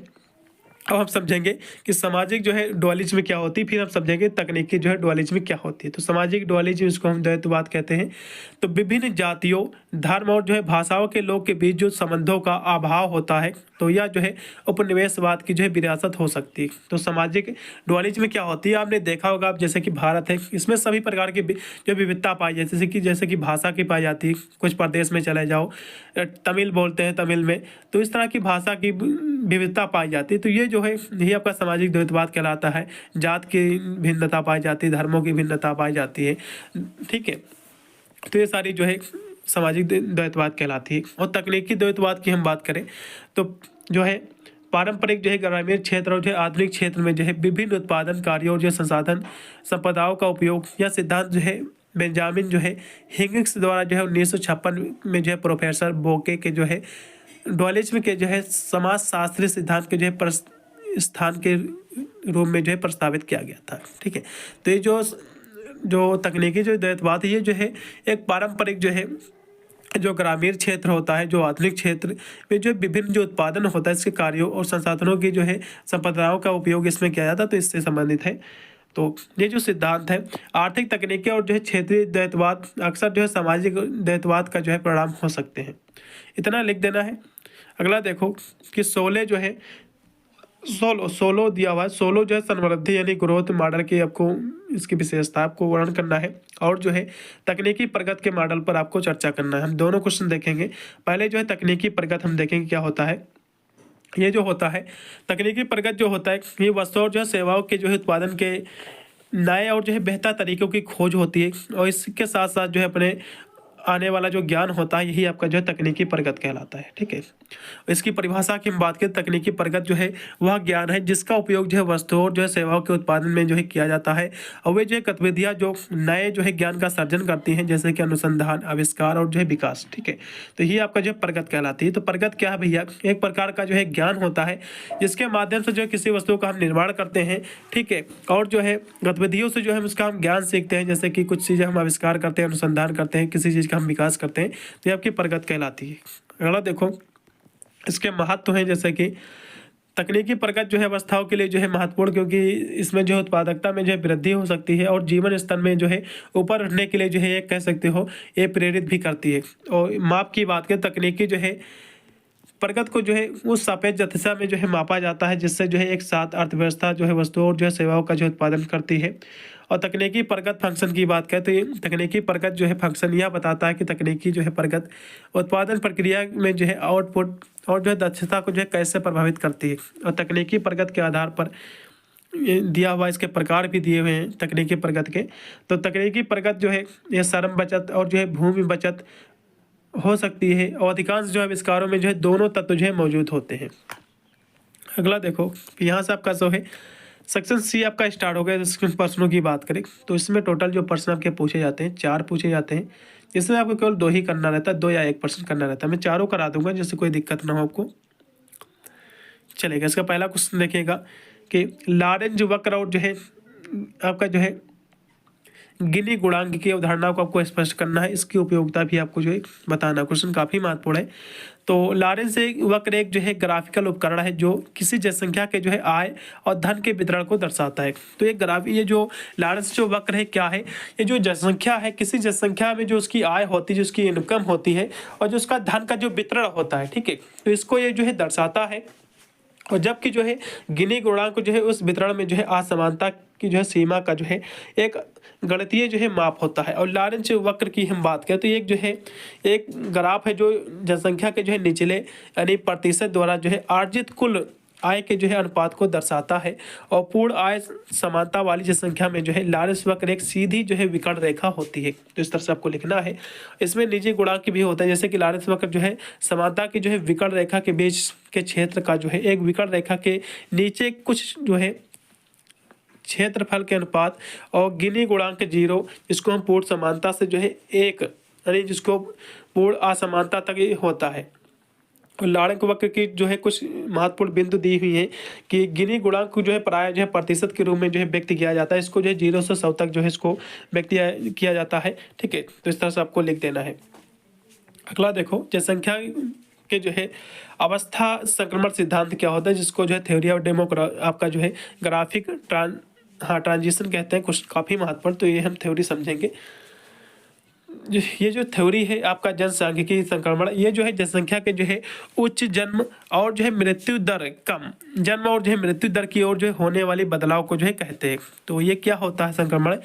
अब हम समझेंगे कि सामाजिक जो है डुअलिज्म क्या होती है, फिर हम समझेंगे तकनीकी जो है डुअलिज्म क्या होती है। तो सामाजिक डुअलिज्म इसको हम द्वैतवाद कहते हैं। तो विभिन्न जातियों धर्म और जो है भाषाओं के लोग के बीच जो संबंधों का अभाव होता है, तो यह जो है उपनिवेशवाद की जो है विरासत हो सकती है। तो सामाजिक डुअलिज्म क्या होती है, आपने देखा होगा आप जैसे कि भारत है, इसमें सभी प्रकार की जो विविधता पाई जाती है, जैसे कि भाषा की पाई जाती है। कुछ प्रदेश में चले जाओ तमिल बोलते हैं तमिल में, तो इस तरह की भाषा की विविधता पाई जाती है। तो ये जो है यही आपका सामाजिक द्वैतवाद कहलाता है। जात की भिन्नता पाई जाती है, धर्मों की भिन्नता पाई जाती है, ठीक है। तो ये सारी जो है सामाजिक द्वैतवाद कहलाती है। और तकनीकी द्वैतवाद की हम बात करें तो जो है पारंपरिक जो है ग्रामीण क्षेत्र और जो है आधुनिक क्षेत्र में जो है विभिन्न उत्पादन कार्यों और जो संसाधन संपदाओं का उपयोग या सिद्धांत जो है बेंजामिन जो है हिगिंस द्वारा जो है 1956 में जो है प्रोफेसर बोके के जो है डुअलिज्म के जो है समाजशास्त्री सिद्धांत के जो है स्थान के रूप में जो है प्रस्तावित किया गया था, ठीक है। तो ये जो तकनीकी जो द्वैतवाद है ये जो है एक पारंपरिक जो है जो ग्रामीण क्षेत्र होता है, जो आधुनिक क्षेत्र में जो विभिन्न जो उत्पादन होता है इसके कार्यों और संसाधनों की जो है संपदाओं का उपयोग इसमें किया जाता है, तो इससे संबंधित है। तो ये जो सिद्धांत है आर्थिक तकनीकी और जो है क्षेत्रीय द्वैतवाद अक्सर जो है सामाजिक द्वैतवाद का जो है परिणाम हो सकते हैं। इतना लिख देना है। अगला देखो कि 16 जो है 16 दिया हुआ है। 16 जो है समृद्धि यानी ग्रोथ मॉडल की आपको इसकी विशेषता आपको वर्णन करना है और जो है तकनीकी प्रगति के मॉडल पर आपको चर्चा करना है। हम दोनों क्वेश्चन देखेंगे। पहले जो है तकनीकी प्रगति हम देखेंगे क्या होता है। ये जो होता है तकनीकी प्रगति जो होता है ये वस्तुओं और जो है सेवाओं के जो है उत्पादन के नए और जो है बेहतर तरीकों की खोज होती है और इसके साथ साथ जो है अपने आने वाला जो ज्ञान होता है यही आपका जो है तकनीकी प्रगति कहलाता है, ठीक है। इसकी परिभाषा की हम बात करें तकनीकी प्रगति जो है वह ज्ञान है जिसका उपयोग जो है वस्तुओं और जो है सेवाओं के उत्पादन में जो है किया जाता है और वे जो है गतिविधियाँ जो नए जो है ज्ञान का सर्जन करती हैं जैसे कि अनुसंधान, आविष्कार और जो है विकास, ठीक है। तो ये आपका जो है प्रगति कहलाती है। तो प्रगति क्या है भैया, एक प्रकार का जो है ज्ञान होता है जिसके माध्यम से जो है किसी वस्तु का हम निर्माण करते हैं, ठीक है, और जो है गतिविधियों से जो है उसका हम ज्ञान सीखते हैं, जैसे कि कुछ चीज़ें हम आविष्कार करते हैं, अनुसंधान करते हैं, किसी चीज़ हम विकास करते हैं, तो ये आपकी प्रगति कहलाती है। अगला देखो इसके महत्व हैं, जैसे कि तकनीकी प्रगति जो है अवस्थाओं के लिए जो है महत्वपूर्ण क्योंकि इसमें जो है उत्पादकता में जो है वृद्धि हो सकती है और जीवन स्तर में जो है ऊपर उठने के लिए जो है ये कह सकते हो ये प्रेरित भी करती है। और माप की बात करें तकनीकी जो है प्रगति को जो है उस सापेक्ष दिशा में जो है मापा जाता है जिससे जो है एक साथ अर्थव्यवस्था जो है वस्तुओं और जो है सेवाओं का जो उत्पादन करती है। और तकनीकी प्रगति फंक्शन की बात करें तो ये तकनीकी प्रगति जो है फंक्शन यह बताता है कि तकनीकी जो है प्रगति उत्पादन प्रक्रिया में जो है आउटपुट और जो है दक्षता को जो है कैसे प्रभावित करती है। और तकनीकी प्रगति के आधार पर दिया हुआ इसके प्रकार भी दिए हुए हैं तकनीकी प्रगति के। तो तकनीकी प्रगति जो है ये श्रम बचत और जो है भूमि बचत हो सकती है और अधिकांश जो है आविष्कारों में जो है दोनों तत्व जो है मौजूद होते हैं। अगला देखो यहाँ से आपका जो है सेक्शन सी आपका स्टार्ट हो गया। जिसमें प्रश्नों की बात करें तो इसमें टोटल जो प्रश्न आपके पूछे जाते हैं 4 पूछे जाते हैं, जिसमें आपको केवल 2 ही करना रहता है, 2 या 1 प्रश्न करना रहता है। मैं चारों करा दूंगा जिससे कोई दिक्कत ना हो आपको, चलेगा। इसका पहला क्वेश्चन देखिएगा कि लॉरेंज वक्र और जो है आपका जो है गिनी गुणांक की अवधारणा को आपको स्पष्ट करना है, इसकी उपयोगिता भी आपको जो है बताना। क्वेश्चन काफ़ी महत्वपूर्ण है। तो लॉरेंज वक्र एक जो है ग्राफिकल उपकरण है जो किसी जनसंख्या के जो है आय और धन के वितरण को दर्शाता है। तो ये जो लॉरेंज जो वक्र है क्या है, ये जो जनसंख्या है किसी जनसंख्या में जो उसकी आय होती है, जो उसकी इनकम होती है और जो उसका धन का जो वितरण होता है, ठीक है, तो इसको ये जो है दर्शाता है। और जबकि जो है गिनी गुणांक जो है उस वितरण में जो है असमानता की जो है सीमा का जो है एक गणितीय जो है माप होता है। और लॉरेंज वक्र की हम बात करें तो एक जो है एक ग्राफ है जो जनसंख्या के जो है निचले यानी प्रतिशत द्वारा जो है अर्जित कुल आय के जो है अनुपात को दर्शाता है। और पूर्ण आय समानता वाली जनसंख्या में जो है लॉरेंज वक्र एक सीधी जो है विकर्ण रेखा होती है। तो इस तरह से आपको लिखना है। इसमें निजी गुणांक भी होता है, जैसे कि लॉरेंज वक्र जो है समानता की जो है विकर्ण रेखा के बीच के क्षेत्र का जो है एक विकर्ण रेखा के नीचे कुछ जो है क्षेत्रफल के अनुपात और गिनी गुणांक 0 जिसको हम पूर्ण समानता से जो है 1 यानी जिसको पूर्ण असमानता तक ये होता है। लॉरेंज वक्र की जो है कुछ महत्वपूर्ण बिंदु दी हुई है कि गिनी गुणांक को जो है प्राय जो है प्रतिशत के रूप में जो है व्यक्त किया जाता है। इसको जो है 0 से 100 तक जो है इसको व्यक्त किया जाता है, ठीक है। तो इस तरह से आपको लिख देना है। अगला देखो जनसंख्या के जो है अवस्था संक्रमण सिद्धांत क्या होता है, जिसको जो है थ्योरी ऑफ आपका जो है ग्राफिक ट्रांजिशन कहते हैं। कुछ काफ़ी महत्वपूर्ण, तो ये हम थ्योरी समझेंगे। ये जो थ्योरी है आपका जनसांख्यिकी संक्रमण, ये जो है जनसंख्या के जो है उच्च जन्म और जो है मृत्यु दर कम जन्म और जो है मृत्यु दर की ओर जो है होने वाली बदलाव को जो है कहते हैं। तो ये क्या होता है संक्रमण,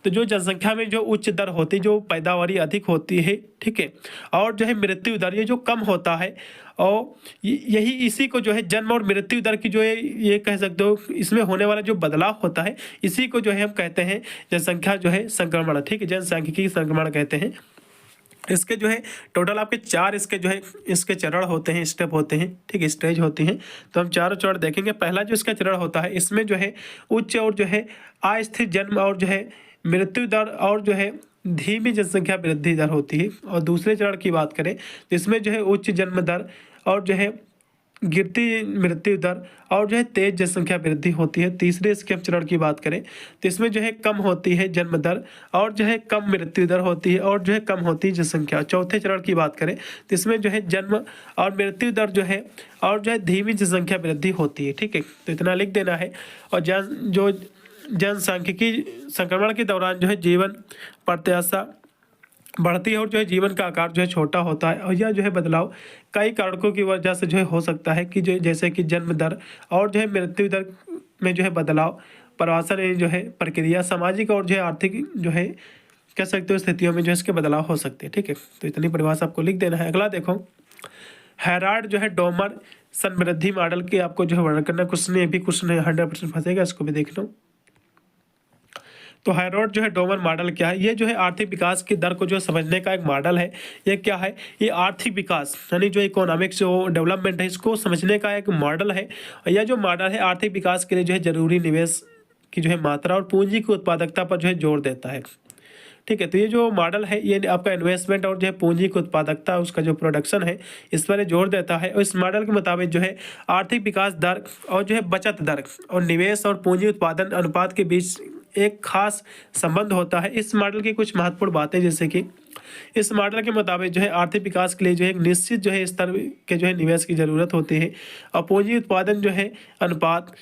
तो जो जनसंख्या में जो उच्च दर होती है, जो पैदावारी अधिक होती है, ठीक है, और जो है मृत्यु दर ये जो कम होता है और यही इसी को जो है जन्म और मृत्यु दर की जो है ये कह सकते हो इसमें होने वाला जो बदलाव होता है इसी को जो है हम कहते हैं जनसंख्या जो है संक्रमण, ठीक है, जनसांख्यिकी संक्रमण कहते हैं। इसके जो है टोटल आपके 4 इसके जो है इसके चरण होते हैं, स्टेप होते हैं, ठीक है, स्टेज होती हैं। तो हम चारों चरण देखेंगे। पहला जो इसका चरण होता है इसमें जो है उच्च और जो है अस्थिर जन्म और जो है मृत्यु दर और जो है धीमी जनसंख्या वृद्धि दर होती है। और दूसरे चरण की बात करें तो इसमें जो है उच्च जन्म दर और जो है गिरती मृत्यु दर और जो है तेज जनसंख्या वृद्धि होती है। तीसरे इसके चरण की बात करें तो इसमें जो है कम होती है जन्म दर और जो है कम मृत्यु दर होती है और जो है कम होती है जनसंख्या। चौथे चरण की बात करें तो इसमें जो है जन्म और मृत्यु दर जो है और जो है धीमी जनसंख्या वृद्धि होती है, ठीक है। तो इतना लिख देना है। और जनसांख्यिकी संक्रमण के दौरान जो है जीवन प्रत्याशा बढ़ती है और जो है जीवन का आकार जो है छोटा होता है। और यह जो है बदलाव कई कारकों की वजह से जो है हो सकता है कि जो जैसे कि जन्म दर और जो है मृत्यु दर में जो है बदलाव, प्रवासन जो है प्रक्रिया, सामाजिक और जो है आर्थिक जो है कह सकते हो स्थितियों में जो है इसके बदलाव हो सकते हैं, ठीक है। तो इतनी परिभाषा आपको लिख देना है। अगला देखो, हेराल्ड जो है डोमर समृद्धि मॉडल के आपको जो है वर्णन करना। क्वेश्चन ये भी क्वेश्चन 100% फंसेगा, इसको भी देख लो। तो हेराल्ड जो है डोमर मॉडल क्या है? ये जो है आर्थिक विकास की दर को जो समझने का एक मॉडल है। ये क्या है? ये आर्थिक विकास यानी जो इकोनॉमिक्स जो डेवलपमेंट है इसको समझने का एक मॉडल है। और यह जो मॉडल है आर्थिक विकास के लिए जो है जरूरी निवेश की जो है मात्रा और पूंजी की उत्पादकता पर जो है जोर देता है, ठीक है। तो ये जो मॉडल है ये आपका इन्वेस्टमेंट और जो है पूंजी की उत्पादकता उसका जो प्रोडक्शन है इस पर जोर देता है। और इस मॉडल के मुताबिक जो है आर्थिक विकास दर और जो है बचत दर और निवेश और पूंजी उत्पादन अनुपात के बीच एक खास संबंध होता है। इस मॉडल की कुछ महत्वपूर्ण बातें जैसे कि इस मॉडल के मुताबिक जो है आर्थिक विकास के लिए जो है एक निश्चित जो है स्तर के जो है निवेश की ज़रूरत होती है। और पूंजी उत्पादन जो है अनुपात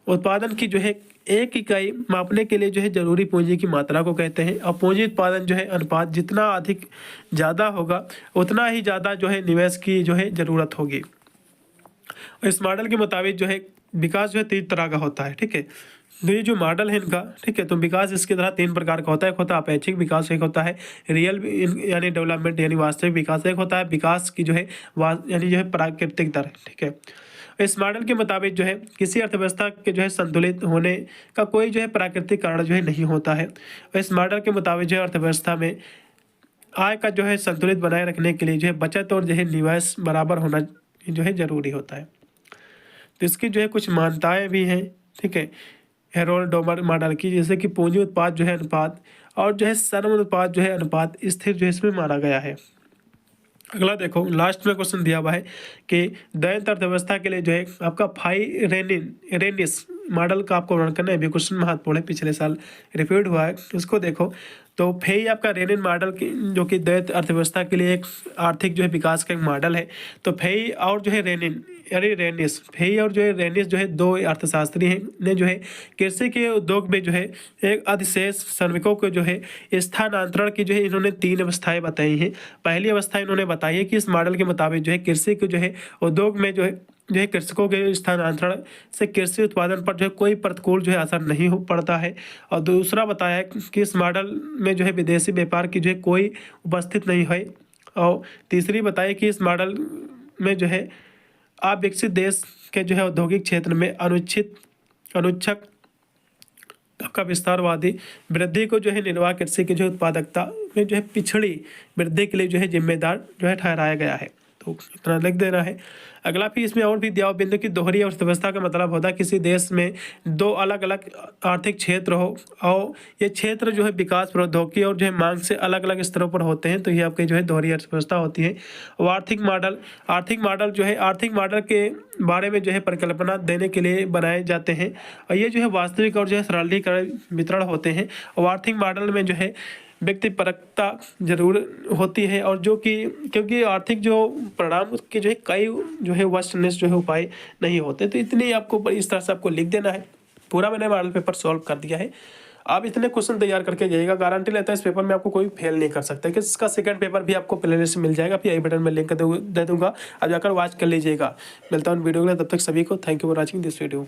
उत्पादन की जो है एक इकाई मापने के लिए जो है जरूरी पूंजी की मात्रा को कहते हैं। और पूंजी उत्पादन जो है अनुपात जितना अधिक ज़्यादा होगा उतना ही ज़्यादा जो है निवेश की जो है ज़रूरत होगी। और इस मॉडल के मुताबिक जो है विकास जो है 3 तरह का होता है, ठीक है। तो ये जो मॉडल है इनका, ठीक है, तो विकास इसकी तरह 3 प्रकार का होता है। एक होता है अपेक्षिक विकास, एक होता है रियल यानी डेवलपमेंट यानी वास्तविक विकास, एक होता है विकास की जो है यानी जो है प्राकृतिक दर, ठीक है। इस मॉडल के मुताबिक जो है किसी अर्थव्यवस्था के जो है संतुलित होने का कोई जो है प्राकृतिक कारण जो है नहीं होता है। और इस मॉडल के मुताबिक जो है अर्थव्यवस्था में आय का जो है संतुलित बनाए रखने के लिए जो है बचत और जो है निवेश बराबर होना जो है जरूरी होता है। तो इसकी जो है कुछ मान्यताएं भी हैं, ठीक है, हेराल्ड डोमर मॉडल की, जैसे कि पूंजी उत्पाद जो है अनुपात और जो है श्रम उत्पाद जो है अनुपात स्थिर जो है इसमें माना गया है। अगला देखो, लास्ट में क्वेश्चन दिया हुआ है कि दयंत अर्थव्यवस्था के लिए जो है आपका रेनिस मॉडल का आपको वर्णन करना है। भी क्वेश्चन महत्वपूर्ण है, पिछले साल रिपीट हुआ है, उसको देखो। तो फेई आपका रेनिन मॉडल की जो कि दयंत अर्थव्यवस्था के लिए एक आर्थिक जो है विकास का एक मॉडल है। तो फेई और जो है रेनिन यानी रेनिस, फेई और जो है रेनिस जो है 2 अर्थशास्त्री हैं ने जो है कृषि के उद्योग में जो है एक अधिशेष श्रमिकों को जो है स्थानांतरण की जो है इन्होंने 3 अवस्थाएं बताई हैं। पहली अवस्था इन्होंने बताई है कि इस मॉडल के मुताबिक जो है कृषि को जो है उद्योग में जो है कृषकों के स्थानांतरण से कृषि उत्पादन पर जो है कोई प्रतिकूल जो है असर नहीं हो पड़ता है। और दूसरा बताया है कि इस मॉडल में जो है विदेशी व्यापार की जो है कोई उपस्थित नहीं है। और तीसरी बताई कि इस मॉडल में जो है अविकसित देश के जो है औद्योगिक क्षेत्र में अनुच्छक का विस्तारवादी वृद्धि को जो है निर्वाह कृषि की जो उत्पादकता में जो है पिछड़ी वृद्धि के लिए जो है जिम्मेदार जो है ठहराया गया है। तो इतना लिख देना है। अगला भी इसमें और भी दिया हो बिंदु की दोहरी अर्थव्यवस्था का मतलब होता है किसी देश में 2 अलग अलग आर्थिक क्षेत्र हो और ये क्षेत्र जो है विकास प्रौद्योगिकी और जो है मांग से अलग अलग स्तरों पर होते हैं। तो ये आपकी जो है दोहरी अर्थव्यवस्था होती है। और आर्थिक मॉडल जो है आर्थिक मॉडल के बारे में जो है परिकल्पना देने के लिए बनाए जाते हैं। और ये जो है वास्तविक और जो है सरलीकरण वितरण होते हैं। और आर्थिक मॉडल में जो है व्यक्तिपरकता जरूर होती है और जो कि क्योंकि आर्थिक जो परिणाम के जो है कई जो है वस्तुनिष्ठ जो है उपाय नहीं होते। तो इतनी आपको इस तरह से आपको लिख देना है। पूरा मैंने मॉडल पेपर सॉल्व कर दिया है। आप इतने क्वेश्चन तैयार करके जाइएगा, गारंटी लेता है इस पेपर में आपको कोई फेल नहीं कर सकता। कि इसका सेकंड पेपर भी आपको प्लेलिस्ट में मिल जाएगा, फिर आई बटन में लिंक दे दूंगा, आप जाकर वॉच कर लीजिएगा। मिलता हूँ वीडियो में, तब तक सभी को thank you for watching this video.